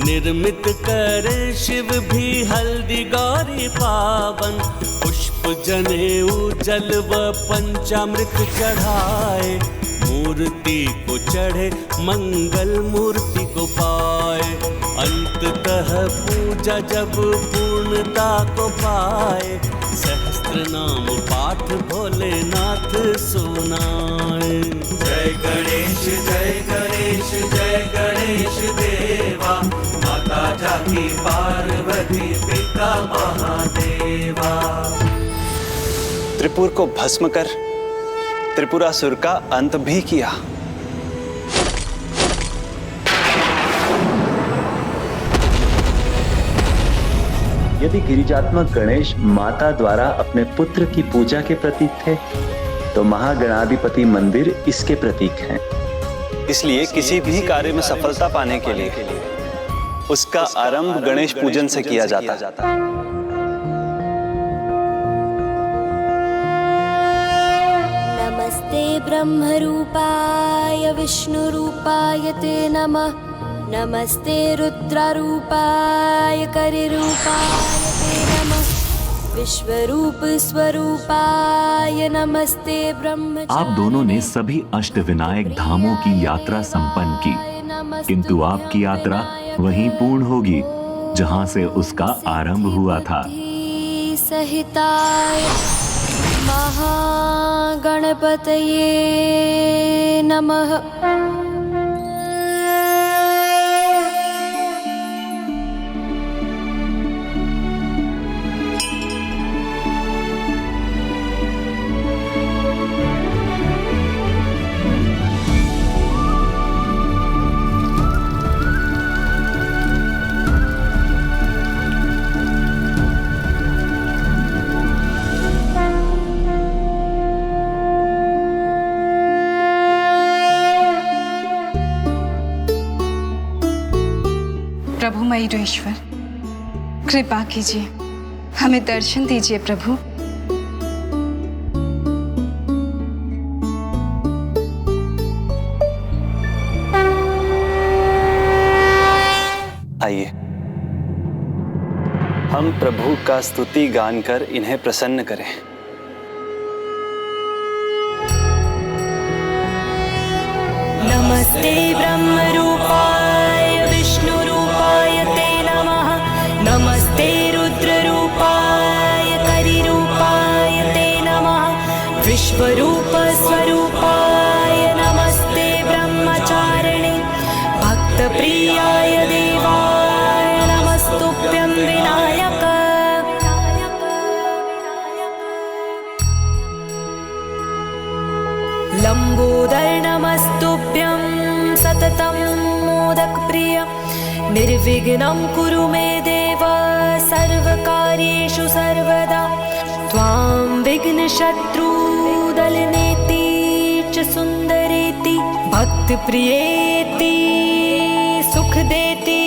निर्मित करे शिव भी हल्दी गौरी पावन। पुष्प जनेऊ जल व पंचामृत चढ़ाए, मूर्ति को चढ़े मंगल मूर्ति को पाए। अंततः पूजा जब पूर्णता को पाए, सहस्त्र नाम पाठ भोलेनाथ सुनाए। जय गणेश जय गणेश जय गणेश देवा, माता जाकी पार्वती पिता महादेवा। त्रिपुर को भस्म कर त्रिपुरासुर का अंत भी किया। यदि गिरिजात्मक गणेश माता द्वारा अपने पुत्र की पूजा के प्रतीक थे, तो महागणाधिपति मंदिर इसके प्रतीक हैं। इसलिए किसी भी कार्य में सफलता पाने के लिए उसका आरंभ गणेश पूजन से किया जाता है। नमस्ते ब्रह्मरूपाय विष्णुरूपाय ते नमः। नमस्ते रुद्ररूपाय करिरूपाय ते नमः। विश्वरूप स्वरूपाय नमस्ते ब्रह्म। आप दोनों ने सभी अष्टविनायक धामों की यात्रा संपन्न की, किंतु आपकी यात्रा वहीं पूर्ण होगी जहां से उसका आरंभ हुआ था। सहिताय महागणपतये नमः। प्रभु मयूरेश्वर, कृपा कीजिए, हमें दर्शन दीजिए प्रभु। आइए हम प्रभु का स्तुति गान कर इन्हें प्रसन्न करें। नमस्ते ब्रह्मरूपाय विष्णुरूपाय ते नमः। नमस्ते रुद्ररूपाय करिरूपाय ते नमः। विश्वरूप स्वरूपाय नमस्ते ब्रह्मचारिणे। भक्तप्रियाय देवाय नमस्तुभ्यं विनायक। लंबोदर नमस्तुभ्यं सततं मोदकप्रिय। निर्विघ्नं कुरु मे देव सर्वकार्येषु सर्वदा। त्वां विघ्नशत्रुदलनेति च सुन्दरेति। भक्तप्रियेति सुखदेति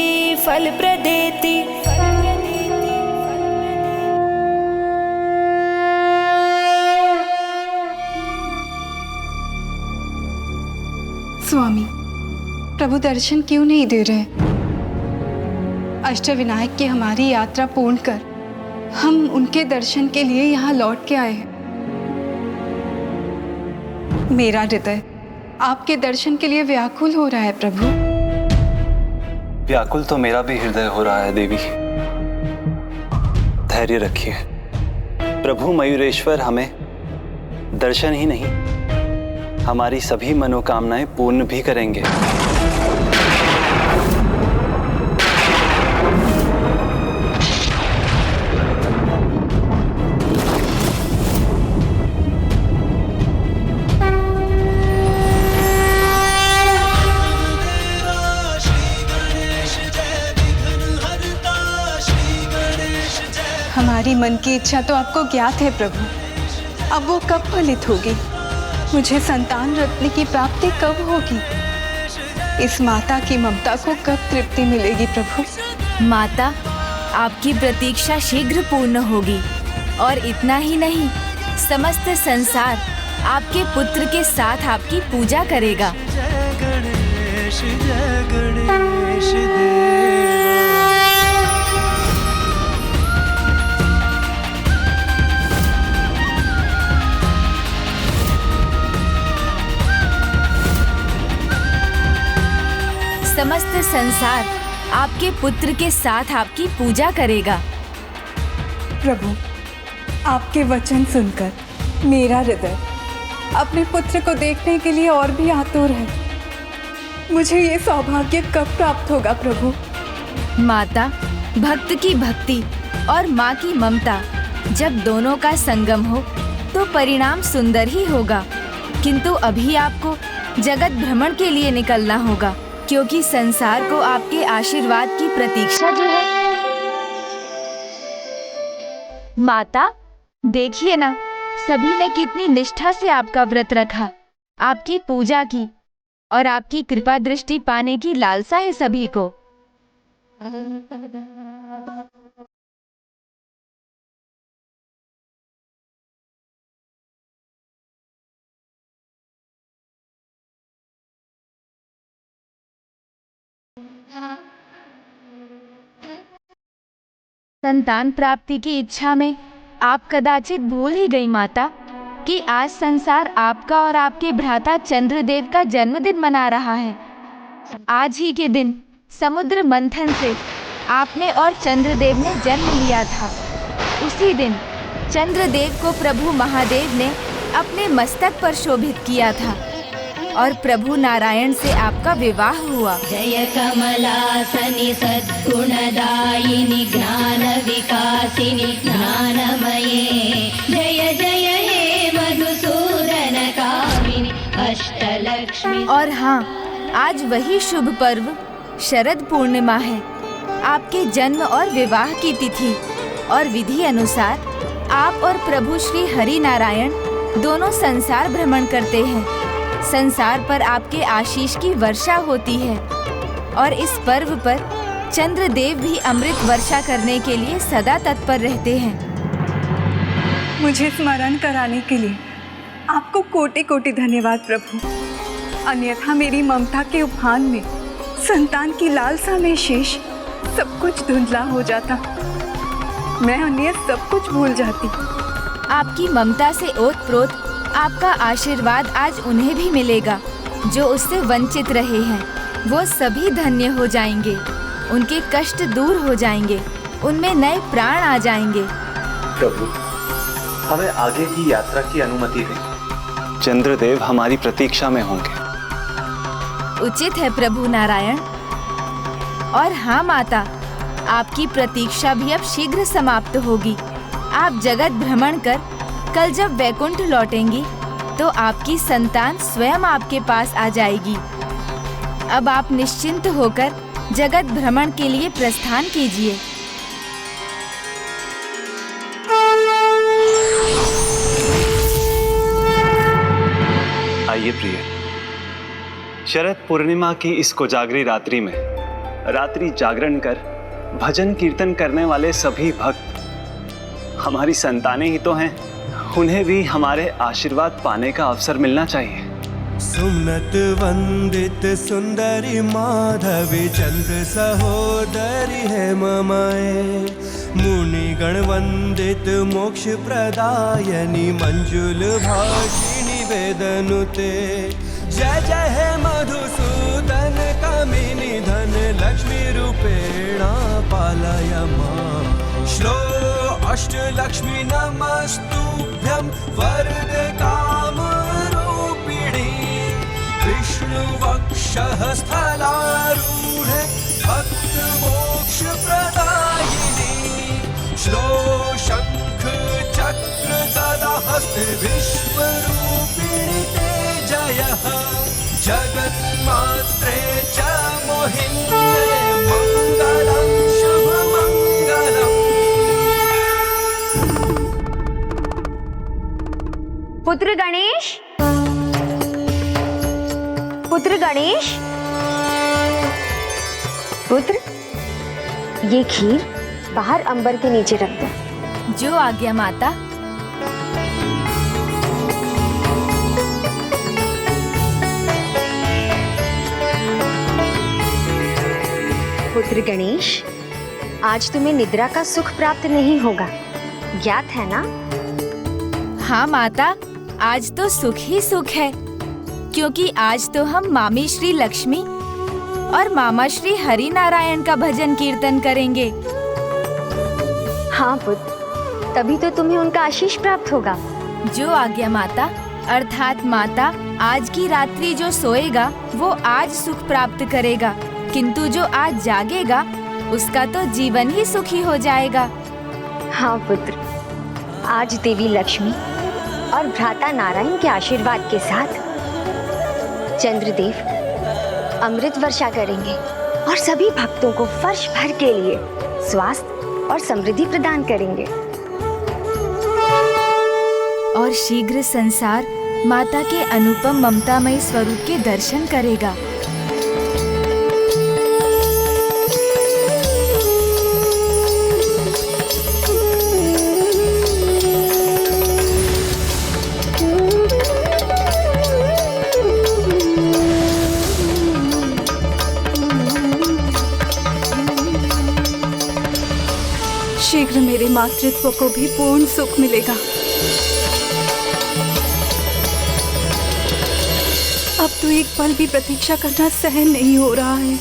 फलप्रदेति। स्वामी, प्रभु दर्शन क्यों नहीं दे रहे? अष्टविनायक की हमारी यात्रा पूर्ण कर हम उनके दर्शन के लिए यहाँ लौट के आए हैं। मेरा हृदय आपके दर्शन के लिए व्याकुल हो रहा है प्रभु। व्याकुल तो मेरा भी हृदय हो रहा है देवी। धैर्य रखिए, प्रभु मयूरेश्वर हमें दर्शन ही नहीं, हमारी सभी मनोकामनाएं पूर्ण भी करेंगे। हमारी मन की इच्छा तो आपको ज्ञात है प्रभु, अब वो कब फलित होगी? मुझे संतान रत्न की प्राप्ति कब होगी? इस माता की ममता को कब तृप्ति मिलेगी प्रभु? माता, आपकी प्रतीक्षा शीघ्र पूर्ण होगी। और इतना ही नहीं, समस्त संसार आपके पुत्र के साथ आपकी पूजा करेगा। समस्त संसार आपके पुत्र के साथ आपकी पूजा करेगा। प्रभु, आपके वचन सुनकर मेरा हृदय अपने पुत्र को देखने के लिए और भी आतुर है। मुझे ये सौभाग्य कब प्राप्त होगा प्रभु? माता, भक्त की भक्ति और माँ की ममता जब दोनों का संगम हो तो परिणाम सुंदर ही होगा। किंतु अभी आपको जगत भ्रमण के लिए निकलना होगा, क्योंकि संसार को आपके आशीर्वाद की प्रतीक्षा जो है। माता, देखिए ना, सभी ने कितनी निष्ठा से आपका व्रत रखा, आपकी पूजा की और आपकी कृपा दृष्टि पाने की लालसा है सभी को। संतान प्राप्ति की इच्छा में आप कदाचित भूल ही गई माता कि आज संसार आपका और आपके भ्राता चंद्रदेव का जन्मदिन मना रहा है। आज ही के दिन समुद्र मंथन से आपने और चंद्रदेव ने जन्म लिया था। उसी दिन चंद्रदेव को प्रभु महादेव ने अपने मस्तक पर शोभित किया था और प्रभु नारायण से आपका विवाह हुआ। जय कमलासनि सद्गुणदायिनि ज्ञान विकासिनि ज्ञानमये, जय जय हे मधुसूदन कामिनि अष्टलक्ष्मी। और हाँ, आज वही शुभ पर्व शरद पूर्णिमा है। आपके जन्म और विवाह की तिथि और विधि अनुसार आप और प्रभु श्री हरि नारायण दोनों संसार भ्रमण करते हैं। संसार पर आपके आशीष की वर्षा होती है और इस पर्व पर चंद्रदेव भी अमृत वर्षा करने के लिए सदा तत्पर रहते हैं। मुझे स्मरण कराने के लिए आपको कोटि कोटि धन्यवाद प्रभु, अन्यथा मेरी ममता के उफान में, संतान की लालसा में शेष सब कुछ धुंधला हो जाता। मैं अन्य सब कुछ भूल जाती। आपकी ममता से ओतप्रोत आपका आशीर्वाद आज उन्हें भी मिलेगा जो उससे वंचित रहे हैं। वो सभी धन्य हो जाएंगे, उनके कष्ट दूर हो जाएंगे, उनमें नए प्राण आ जाएंगे। प्रभु, हमें आगे की यात्रा की अनुमति दें। चंद्रदेव हमारी प्रतीक्षा में होंगे। उचित है प्रभु नारायण। और हाँ माता, आपकी प्रतीक्षा भी अब शीघ्र समाप्त होगी। आप जगत भ्रमण कर कल जब वैकुंठ लौटेंगी तो आपकी संतान स्वयं आपके पास आ जाएगी। अब आप निश्चिंत होकर जगत भ्रमण के लिए प्रस्थान कीजिए। आइए प्रिय, शरद पूर्णिमा की इस कोजागरी रात्रि में रात्रि जागरण कर भजन कीर्तन करने वाले सभी भक्त हमारी संतानें ही तो हैं। उन्हें भी हमारे आशीर्वाद पाने का अवसर मिलना चाहिए। सुमनत वंदित सुंदरी माधवी चंद्र सहोदरी है ममाए, मुनि गण वंदित मोक्ष प्रदायनी मंजुल भाषिणी वेदनुते। जय जय जय मां। श्लो अष्टलक्ष्मी नमस्तुभ्यं वरदे कामरूपिणी विष्णुवक्षः स्थलारूढे भक्तमोक्षप्रदायिनी। श्लो शंख चक्र गदा हस्ते विश्वरूपिणी ते जयः। जगन्मात्रे च मोहिन्ये मङ्गलं शुभमङ्गलम्। पुत्र गणेश, पुत्र गणेश, पुत्र ये खीर बाहर अंबर के नीचे रख दो। जो आज्ञा माता। पुत्र गणेश, आज तुम्हें निद्रा का सुख प्राप्त नहीं होगा, ज्ञात है ना? हाँ माता, आज तो सुख ही सुख है, क्योंकि आज तो हम मामी श्री लक्ष्मी और मामा श्री हरि नारायण का भजन कीर्तन करेंगे। हाँ पुत्र, तभी तो तुम्हें उनका आशीष प्राप्त होगा। जो आज्ञा माता। अर्थात माता, आज की रात्रि जो सोएगा वो आज सुख प्राप्त करेगा, किंतु जो आज जागेगा उसका तो जीवन ही सुखी हो जाएगा। हाँ पुत्र, आज देवी लक्ष्मी और भ्राता नारायण के आशीर्वाद के साथ चंद्रदेव अमृत वर्षा करेंगे और सभी भक्तों को वर्ष भर के लिए स्वास्थ्य और समृद्धि प्रदान करेंगे। और शीघ्र संसार माता के अनुपम ममतामयी स्वरूप के दर्शन करेगा। शीघ्र मेरे मातृत्व को भी पूर्ण सुख मिलेगा। अब तो एक पल भी प्रतीक्षा करना सहन नहीं हो रहा है।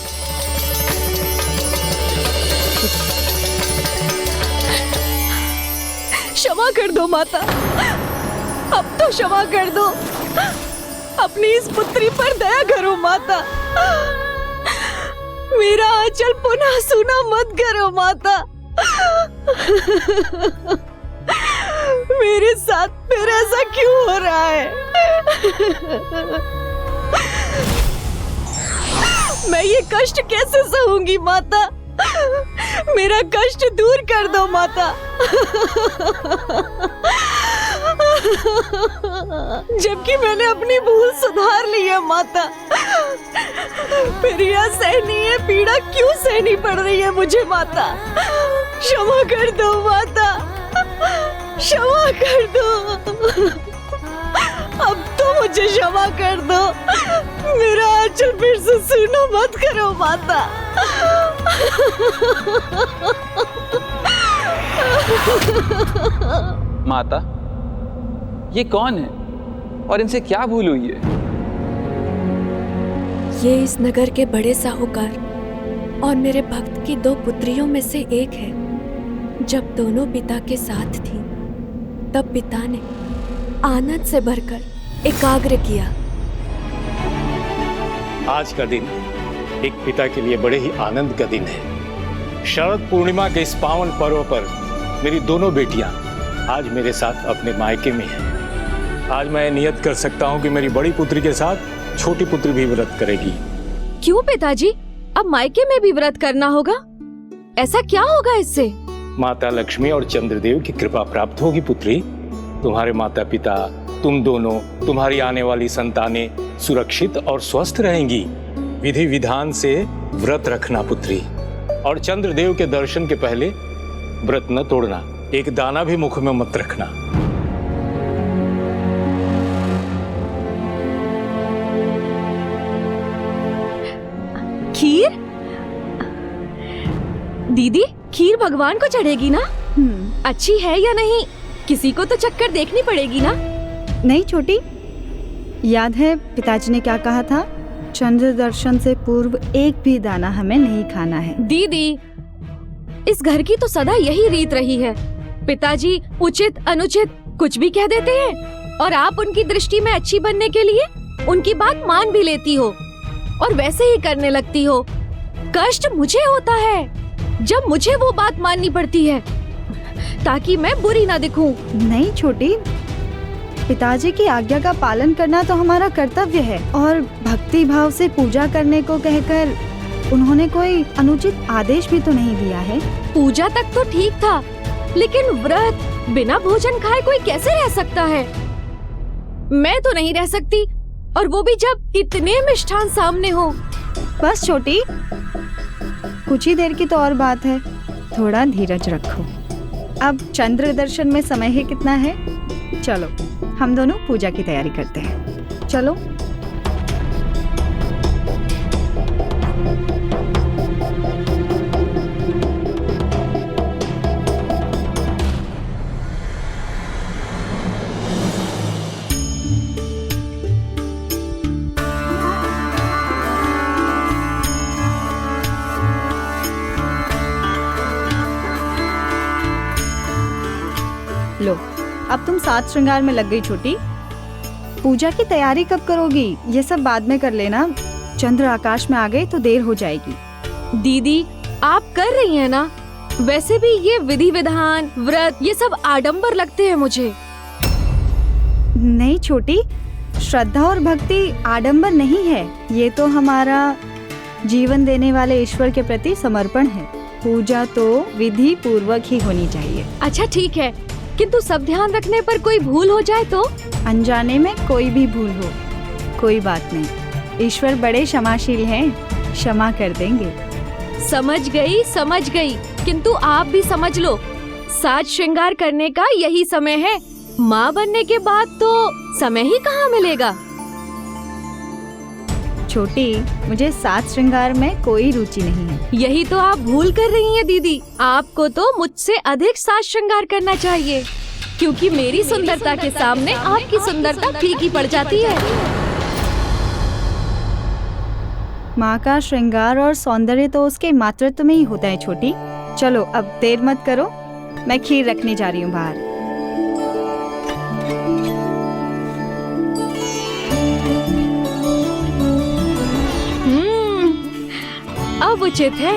क्षमा कर दो माता, अब तो क्षमा कर दो। अपनी इस पुत्री पर दया करो माता। मेरा आंचल पुनः सूना मत करो माता। मेरे साथ फिर ऐसा क्यों हो रहा है? मैं ये कष्ट कैसे सहूंगी माता? मेरा कष्ट दूर कर दो माता। जबकि मैंने अपनी भूल सुधार ली है माता, फिर यह सहनीय पीड़ा क्यों सहनी पड़ रही है मुझे माता? क्षमा कर दो माता, क्षमा कर दो। अब तो मुझे क्षमा कर दो। मेरा आंचल फिर से सूना मत करो माता। माता, ये कौन है और इनसे क्या भूल हुई है? ये इस नगर के बड़े साहूकार और मेरे भक्त की 2 पुत्रियों में से एक है। जब दोनों पिता के साथ थीं, तब पिता ने आनंद से भरकर एकाग्र किया। आज का दिन एक पिता के लिए बड़े ही आनंद का दिन है। शरद पूर्णिमा के इस पावन पर्व पर मेरी दोनों बेटियां आज मेरे साथ अपने मायके में हैं। आज मैं नियत कर सकता हूं कि मेरी बड़ी पुत्री के साथ छोटी पुत्री भी व्रत करेगी। क्यों पिताजी, अब मायके में भी व्रत करना होगा? ऐसा क्या होगा इससे? माता लक्ष्मी और चंद्रदेव की कृपा प्राप्त होगी पुत्री। तुम्हारे माता पिता, तुम दोनों, तुम्हारी आने वाली संतानें सुरक्षित और स्वस्थ रहेंगी। विधि विधान से व्रत रखना पुत्री, और चंद्रदेव के दर्शन के पहले व्रत न तोड़ना, एक दाना भी मुख में मत रखना। खीर? दीदी, खीर भगवान को चढ़ेगी ना? अच्छी है या नहीं? किसी को तो चक्कर देखनी पड़ेगी ना? नहीं छोटी, याद है पिताजी ने क्या कहा था? चंद्र दर्शन से पूर्व एक भी दाना हमें नहीं खाना है। दीदी, इस घर की तो सदा यही रीत रही है। पिताजी उचित अनुचित कुछ भी कह देते हैं और आप उनकी दृष्टि में अच्छी बनने के लिए उनकी बात मान भी लेती हो और वैसे ही करने लगती हो। कष्ट मुझे होता है जब मुझे वो बात माननी पड़ती है ताकि मैं बुरी ना दिखूं। नहीं छोटी, पिताजी की आज्ञा का पालन करना तो हमारा कर्तव्य है और भक्ति भाव से पूजा करने को कहकर उन्होंने कोई अनुचित आदेश भी तो नहीं दिया है। पूजा तक तो ठीक था, लेकिन व्रत बिना भोजन खाए कोई कैसे रह सकता है? मैं तो नहीं रह सकती, और वो भी जब इतने मिष्ठान सामने हो। बस छोटी, कुछ ही देर की तो और बात है, थोड़ा धीरज रखो। अब चंद्र दर्शन में समय ही कितना है, चलो हम दोनों पूजा की तैयारी करते हैं। चलो। लो, अब तुम सात श्रृंगार में लग गई छोटी। पूजा की तैयारी कब करोगी? ये सब बाद में कर लेना, चंद्र आकाश में आ गए तो देर हो जाएगी। दीदी आप कर रही हैं ना? वैसे भी ये विधि विधान व्रत ये सब आडंबर लगते हैं मुझे। नहीं छोटी, श्रद्धा और भक्ति आडंबर नहीं है, ये तो हमारा जीवन देने वाले ईश्वर के प्रति समर्पण है। पूजा तो विधि पूर्वक ही होनी चाहिए। अच्छा ठीक है, किंतु सब ध्यान रखने पर कोई भूल हो जाए तो? अनजाने में कोई भी भूल हो, कोई बात नहीं, ईश्वर बड़े क्षमाशील हैं, क्षमा कर देंगे। समझ गई, किंतु आप भी समझ लो, साज श्रृंगार करने का यही समय है। माँ बनने के बाद तो समय ही कहाँ मिलेगा। छोटी, मुझे साज श्रृंगार में कोई रुचि नहीं है। यही तो आप भूल कर रही हैं दीदी। आपको तो मुझसे अधिक साज श्रृंगार करना चाहिए, क्योंकि मेरी सुंदरता के सामने आपकी सुंदरता फीकी पड़ जाती है। माँ का श्रृंगार और सौंदर्य तो उसके मातृत्व में ही होता है छोटी। चलो अब देर मत करो, मैं खीर रखने जा रही हूँ बाहर। अब उचित है।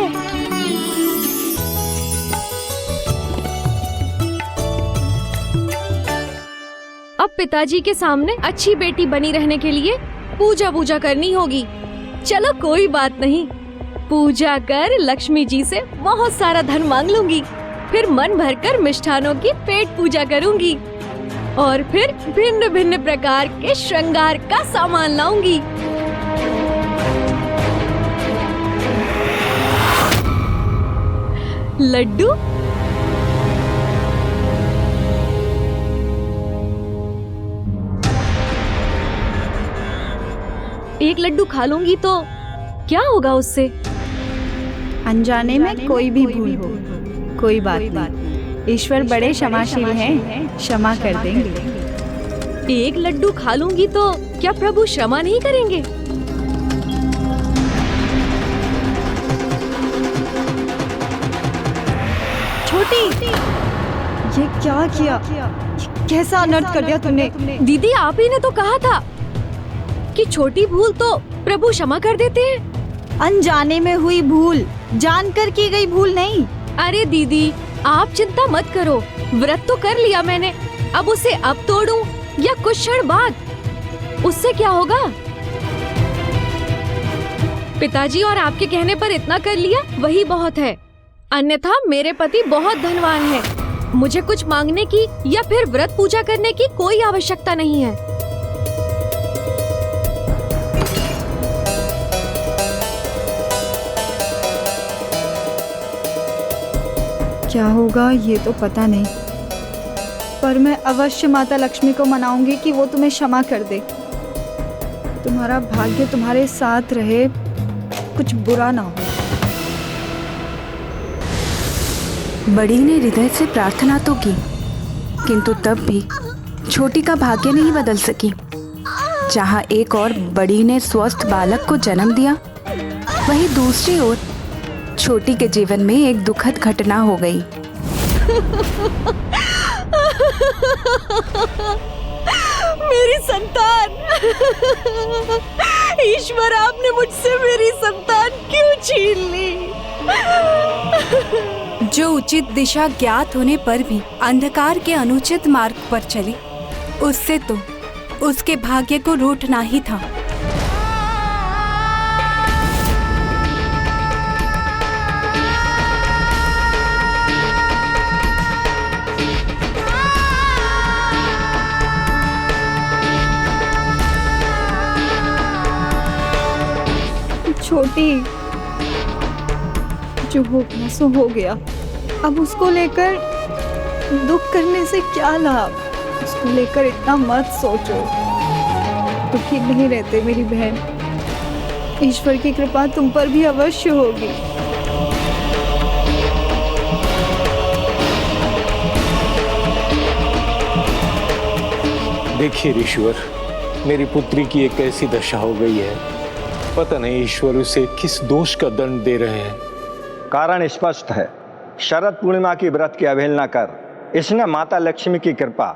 अब पिताजी के सामने अच्छी बेटी बनी रहने के लिए पूजा करनी होगी। चलो कोई बात नहीं, पूजा कर लक्ष्मी जी से बहुत सारा धन मांग लूंगी, फिर मन भरकर मिष्ठानों की पेट पूजा करूंगी और फिर भिन्न भिन्न प्रकार के श्रृंगार का सामान लाऊंगी। लड्डू, एक लड्डू खा लूंगी तो क्या होगा उससे? अनजाने में कोई भी भूल हो, कोई बात नहीं, ईश्वर बड़े क्षमाशील हैं, क्षमा कर देंगे। एक लड्डू खा लूंगी तो क्या प्रभु क्षमा नहीं करेंगे? छोटी, ये क्या किया? कैसा अनर्थ कर दिया तुमने? दीदी आप ही ने तो कहा था कि छोटी भूल तो प्रभु क्षमा कर देते हैं। अनजाने में हुई भूल, जानकर की गई भूल नहीं। अरे दीदी आप चिंता मत करो, व्रत तो कर लिया मैंने, अब उसे अब तोड़ूं या कुछ क्षण बाद, उससे क्या होगा? पिताजी और आपके कहने पर इतना कर लिया वही बहुत है, अन्यथा मेरे पति बहुत धनवान है, मुझे कुछ मांगने की या फिर व्रत पूजा करने की कोई आवश्यकता नहीं है। क्या होगा ये तो पता नहीं, पर मैं अवश्य माता लक्ष्मी को मनाऊंगी कि वो तुम्हें क्षमा कर दे। तुम्हारा भाग्य तुम्हारे साथ रहे, कुछ बुरा ना हो। बड़ी ने हृदय से प्रार्थना तो की, किंतु तब भी छोटी का भाग्य नहीं बदल सकी। जहाँ एक और बड़ी ने स्वस्थ बालक को जन्म दिया, वहीं दूसरी ओर छोटी के जीवन में एक दुखद घटना हो गई। मेरी संतान। ईश्वर, आपने मुझसे मेरी संतान क्यों छीन ली? जो उचित दिशा ज्ञात होने पर भी अंधकार के अनुचित मार्ग पर चली, उससे तो उसके भाग्य को रूठना ही था। छोटी, जो होना सो हो गया। अब उसको लेकर दुख करने से क्या लाभ? उसको लेकर इतना मत सोचो। दुखी नहीं रहते मेरी बहन। ईश्वर की कृपा तुम पर भी अवश्य होगी। देखिए ईश्वर, मेरी पुत्री की एक ऐसी दशा हो गई है, पता नहीं ईश्वर उसे किस दोष का दंड दे रहे हैं। कारण स्पष्ट है। शरद पूर्णिमा की व्रत की अवहेलना कर इसने माता लक्ष्मी की कृपा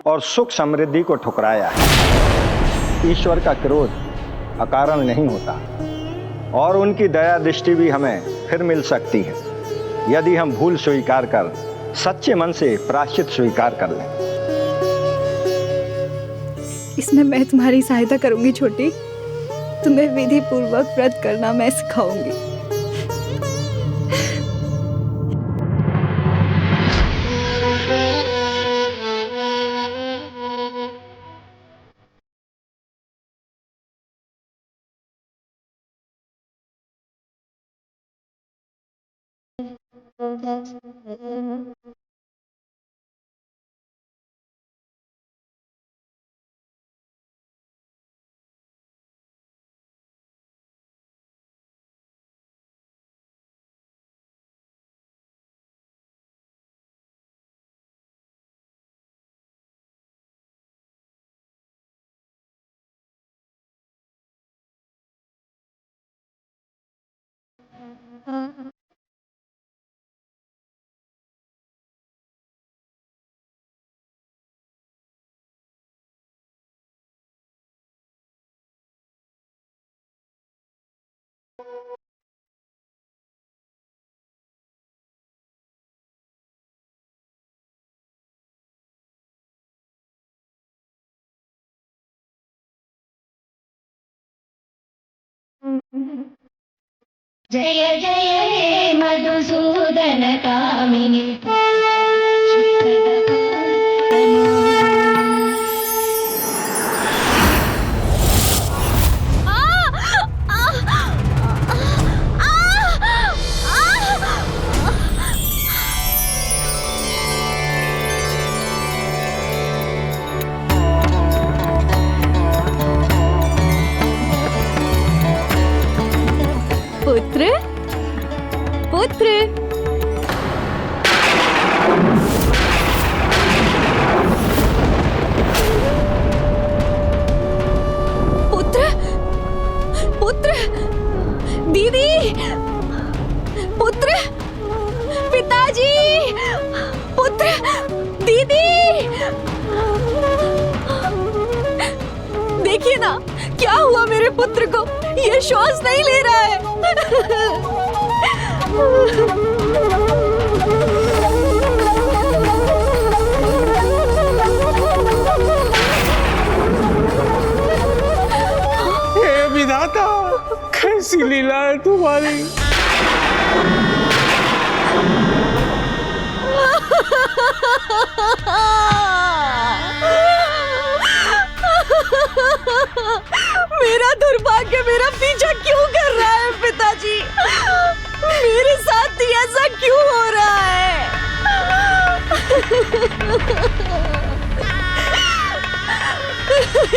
और सुख समृद्धि को ठुकराया है। ईश्वर का क्रोध अकारण नहीं होता और उनकी दया दृष्टि भी हमें फिर मिल सकती है यदि हम भूल स्वीकार कर सच्चे मन से प्रायश्चित स्वीकार कर लें। इसमें मैं तुम्हारी सहायता करूंगी छोटी। तुम्हें विधि पूर्वक व्रत करना मैं सिखाऊंगी। जय जय हे मधुसूदन कामिनी। पुत्र, पुत्र, पुत्र, पुत्र, दीदी, पुत्र, पिताजी, पुत्र, दीदी। देखिए ना, क्या हुआ मेरे पुत्र को? ये श्वास नहीं ले रहा है। हे विधाता, कैसी लीला है तुम्हारी। मेरा दुर्भाग्य मेरा पीछा क्यों कर रहा है पिताजी? मेरे साथ ही ऐसा क्यों हो रहा है?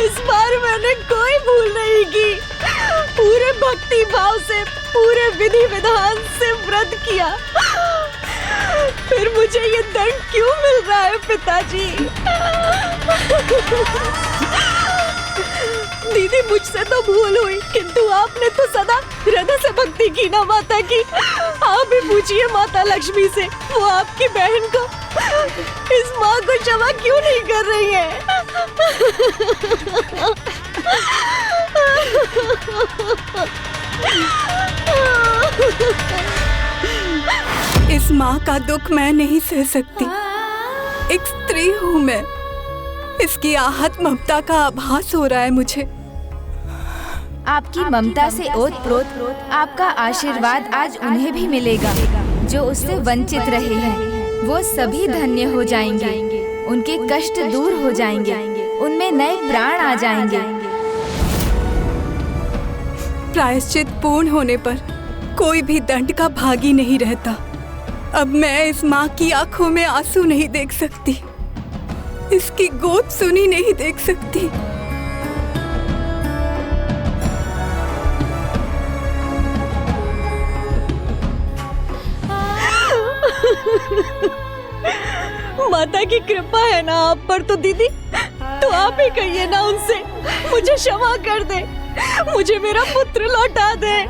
इस बार मैंने कोई भूल नहीं की। पूरे भक्ति भाव से, पूरे विधि विधान से व्रत किया, फिर मुझे ये दंड क्यों मिल रहा है पिताजी? दीदी, मुझसे तो भूल हुई, किंतु आपने तो सदा हृदय से भक्ति की ना माता की। आप भी पूछिए माता लक्ष्मी से, वो आपकी बहन को, इस माँ को क्षमा क्यों नहीं कर रही है। इस माँ का दुख मैं नहीं सह सकती। एक स्त्री हूँ मैं। इसकी आहत ममता का आभास हो रहा है मुझे। आपकी ममता से ओतप्रोत आपका आशीर्वाद आज उन्हें भी मिलेगा जो उससे वंचित रहे हैं। वो सभी धन्य हो जाएंगे, उनके कष्ट दूर हो जाएंगे, उनमें नए प्राण आ जाएंगे। प्रायश्चित पूर्ण होने पर कोई भी दंड का भागी नहीं रहता। अब मैं इस माँ की आंखों में आंसू नहीं देख सकती, इसकी गोद सुनी नहीं देख सकती। माता की कृपा है ना आप पर तो दीदी, तो आप ही कहिए ना उनसे मुझे क्षमा कर दे, मुझे मेरा पुत्र लौटा दे।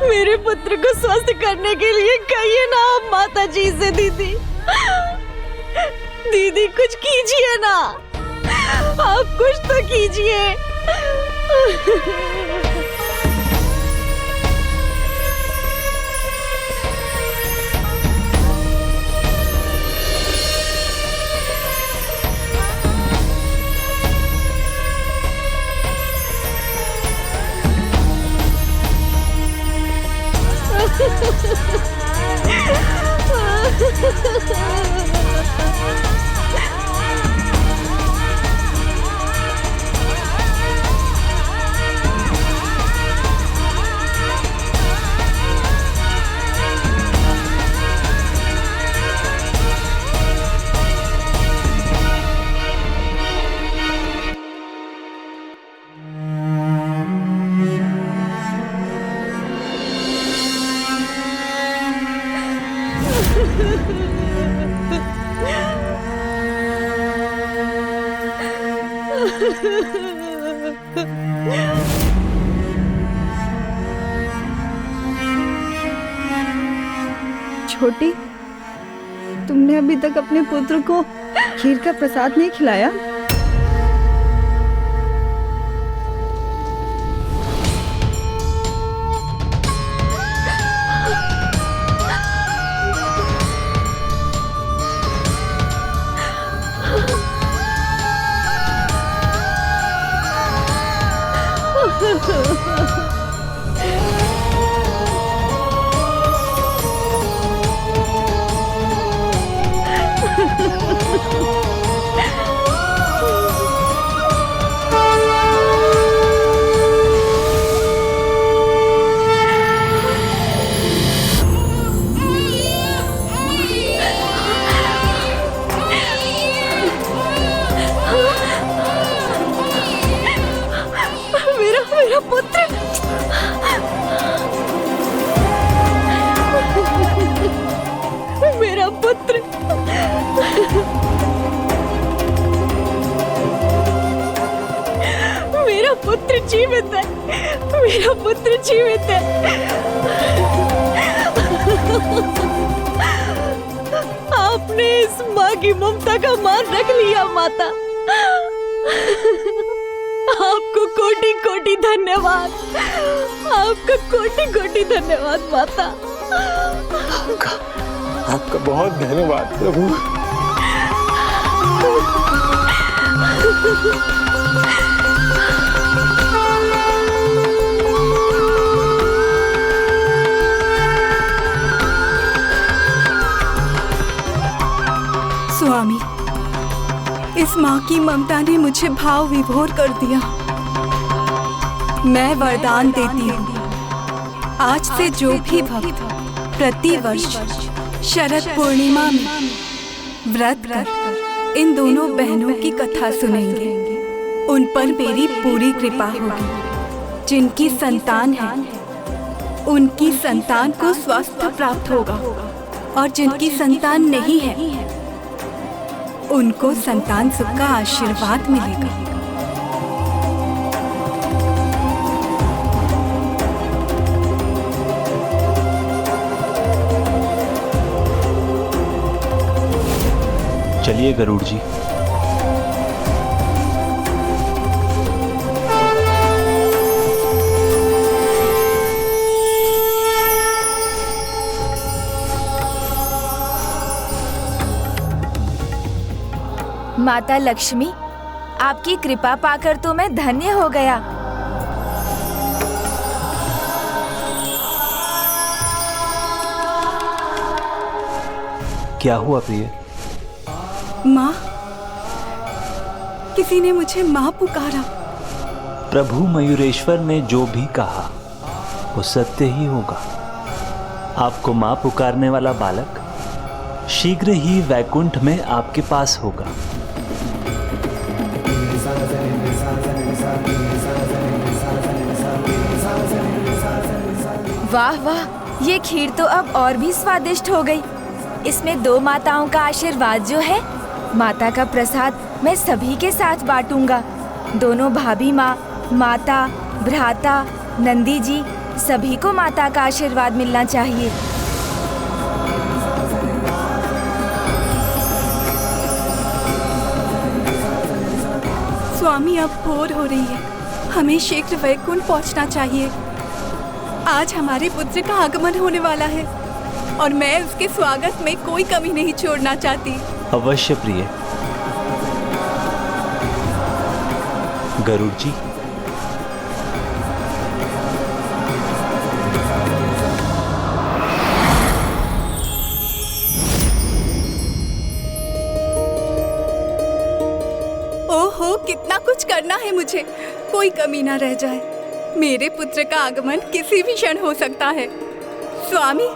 मेरे पुत्र को स्वस्थ करने के लिए कहिए ना आप माता जी से। दीदी दीदी कुछ कीजिए ना, आप कुछ तो कीजिए। छोटी, तुमने अभी तक अपने पुत्र को खीर का प्रसाद नहीं खिलाया? मेरा पुत्र, मेरा पुत्र, मेरा पुत्र जीवित है, मेरा पुत्र जीवित है। आपने इस माँ की ममता का मान रख लिया माता। आपको कोटि कोटि धन्यवाद, आपका कोटि कोटि धन्यवाद माता। आपका बहुत धन्यवाद प्रभु। स्वामी, इस माँ की ममता ने मुझे भाव विभोर कर दिया। मैं वरदान देती हूँ, आज से जो भी भक्त प्रति वर्ष शरद पूर्णिमा में व्रत कर इन दोनों बहनों की कथा सुनेंगे, उन पर मेरी पूरी कृपा होगी। जिनकी संतान है उनकी संतान को स्वास्थ्य प्राप्त होगा, और जिनकी संतान नहीं है उनको संतान सुख का आशीर्वाद मिलेगा। चलिए गरुड़ जी। माता लक्ष्मी, आपकी कृपा पाकर तो मैं धन्य हो गया। क्या हुआ प्रिय? माँ, किसी ने मुझे माँ पुकारा। प्रभु मयूरेश्वर ने जो भी कहा वो सत्य ही होगा। आपको माँ पुकारने वाला बालक शीघ्र ही वैकुंठ में आपके पास होगा। वाह वाह, ये खीर तो अब और भी स्वादिष्ट हो गई। इसमें 2 माताओं का आशीर्वाद जो है, माता का प्रसाद मैं सभी के साथ बांटूंगा। दोनों भाभी माँ, माता, भ्राता, नंदी जी, सभी को माता का आशीर्वाद मिलना चाहिए। स्वामी, अब भोर हो रही है, हमें शीघ्र वैकुंठ पहुंचना चाहिए। आज हमारे पुत्र का आगमन होने वाला है और मैं उसके स्वागत में कोई कमी नहीं छोड़ना चाहती। अवश्य प्रिय। गरुड़ जी, ओहो, कितना कुछ करना है मुझे, कोई कमी ना रह जाए। मेरे पुत्र का आगमन किसी भी क्षण हो सकता है। स्वामी,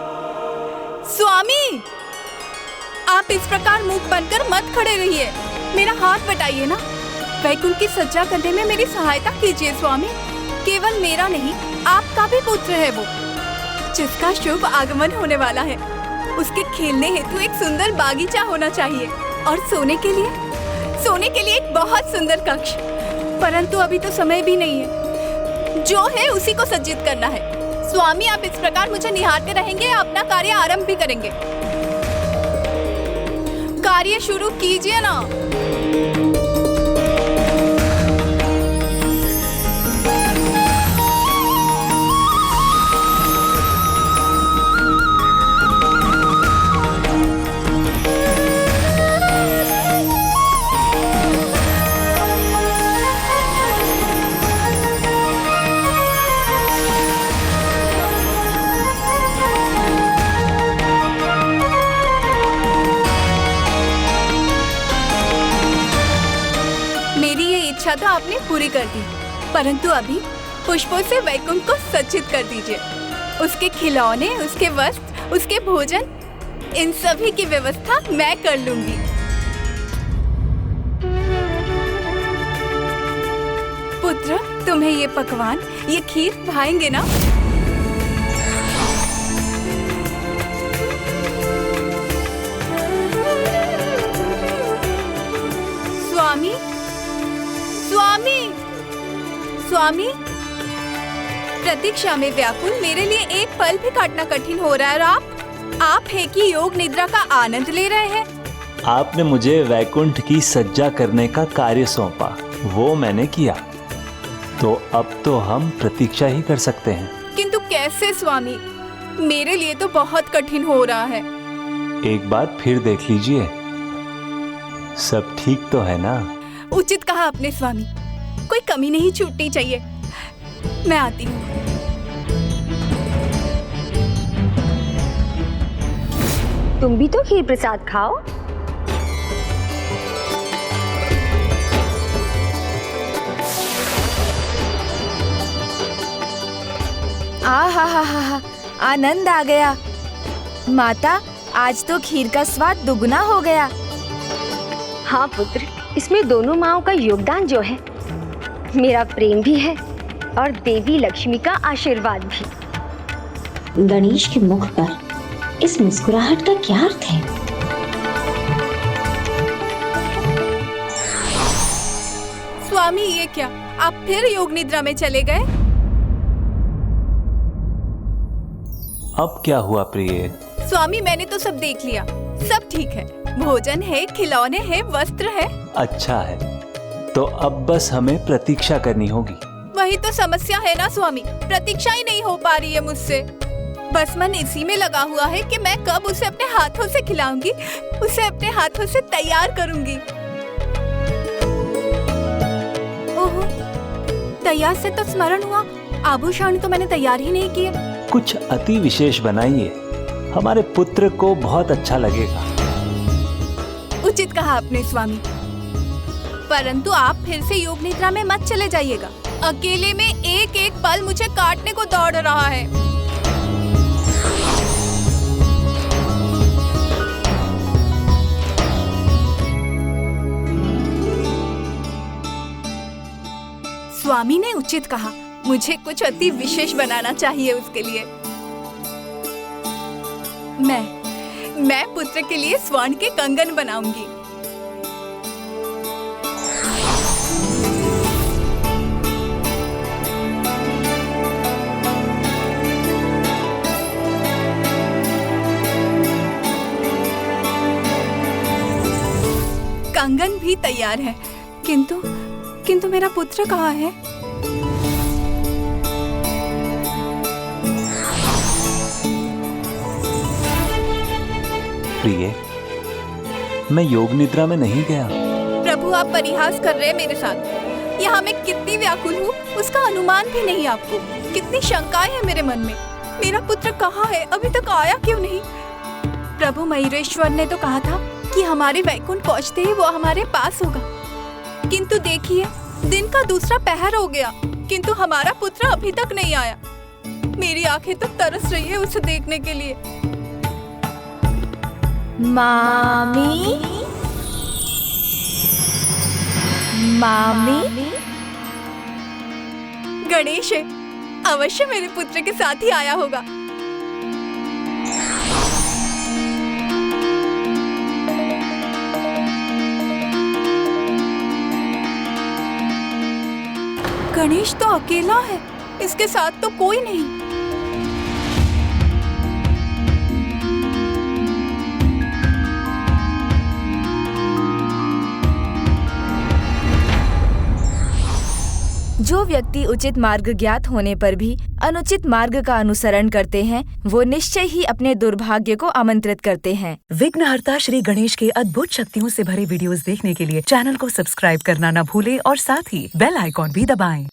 स्वामी, आप इस प्रकार मुख बनकर मत खड़े रहिए, मेरा हाथ बटाइए ना। वैकुंठ की सज्जा करने में मेरी सहायता कीजिए स्वामी। केवल मेरा नहीं, आपका भी पुत्र है वो, जिसका शुभ आगमन होने वाला है। उसके खेलने हेतु एक सुंदर बागीचा होना चाहिए और सोने के लिए एक बहुत सुंदर कक्ष। परंतु अभी तो समय भी नहीं है, जो है उसी को सज्जित करना है। स्वामी, आप इस प्रकार मुझे निहारते रहेंगे या अपना कार्य आरंभ भी करेंगे? कार्य शुरू कीजिए ना। तो आपने पूरी कर दी, परंतु अभी पुष्पों से वैकुंठ को सज्जित कर दीजिए। उसके खिलौने, उसके वस्त्र, उसके भोजन, इन सभी की व्यवस्था मैं कर लूंगी। पुत्र, तुम्हें ये पकवान, ये खीर भाएंगे ना? स्वामी, स्वामी, स्वामी, प्रतीक्षा में व्याकुल मेरे लिए एक पल भी काटना कठिन हो रहा है। और आप है कि योग निद्रा का आनंद ले रहे हैं। आपने मुझे वैकुंठ की सज्जा करने का कार्य सौंपा, वो मैंने किया, तो अब तो हम प्रतीक्षा ही कर सकते हैं। किंतु कैसे स्वामी? मेरे लिए तो बहुत कठिन हो रहा है। एक बार फिर देख लीजिए, सब ठीक तो है ना? उचित कहा आपने स्वामी, कोई कमी नहीं छूटनी चाहिए। मैं आती हूँ। तुम भी तो खीर प्रसाद खाओ। आहा, आनंद आ गया। माता, आज तो खीर का स्वाद दुगना हो गया। हाँ पुत्र, इसमें दोनों माँओं का योगदान जो है, मेरा प्रेम भी है और देवी लक्ष्मी का आशीर्वाद भी। गणेश के मुख पर इस मुस्कुराहट का क्या अर्थ है? स्वामी, ये क्या, आप फिर योग निद्रा में चले गए? अब क्या हुआ प्रिय? स्वामी, मैंने तो सब देख लिया, सब ठीक है। भोजन है, खिलौने हैं, वस्त्र है। अच्छा है, तो अब बस हमें प्रतीक्षा करनी होगी। वही तो समस्या है ना स्वामी, प्रतीक्षा ही नहीं हो पा रही है मुझसे। बस मन इसी में लगा हुआ है कि मैं कब उसे अपने हाथों से खिलाऊंगी, उसे अपने हाथों से तैयार करूंगी। ओहो, तैयार से तो स्मरण हुआ, आभूषण तो मैंने तैयार ही नहीं किए। कुछ अति विशेष बनाइए, हमारे पुत्र को बहुत अच्छा लगेगा। उचित कहा आपने स्वामी, परंतु आप फिर से योग निद्रा में मत चले जाइएगा। अकेले में एक एक पल मुझे काटने को दौड़ रहा है। स्वामी ने उचित कहा, मुझे कुछ अति विशेष बनाना चाहिए उसके लिए। मैं पुत्र के लिए स्वर्ण के कंगन बनाऊंगी। कंगन भी तैयार है, किंतु मेरा पुत्र कहाँ है? प्रिय, मैं योग निद्रा में नहीं गया। प्रभु, आप परिहास कर रहे हैं मेरे साथ। यहाँ मैं कितनी व्याकुल हूँ उसका अनुमान भी नहीं आपको। कितनी शंकाएं हैं मेरे मन में। मेरा पुत्र कहाँ है, अभी तक आया क्यों नहीं? प्रभु मयूरेश्वर ने तो कहा था कि हमारे वैकुंठ पहुँचते ही वो हमारे पास होगा, किंतु देखिए दिन का दूसरा पहर हो गया, किंतु हमारा पुत्र अभी तक नहीं आया। मेरी आंखें तो तरस रही है उसे देखने के लिए। मामी, मामी, गणेश है, अवश्य मेरे पुत्र के साथ ही आया होगा। गणेश तो अकेला है, इसके साथ तो कोई नहीं। जो व्यक्ति उचित मार्ग ज्ञात होने पर भी अनुचित मार्ग का अनुसरण करते हैं, वो निश्चय ही अपने दुर्भाग्य को आमंत्रित करते हैं। विघ्नहर्ता श्री गणेश के अद्भुत शक्तियों से भरे वीडियोस देखने के लिए चैनल को सब्सक्राइब करना न भूलें और साथ ही बेल आइकॉन भी दबाएं।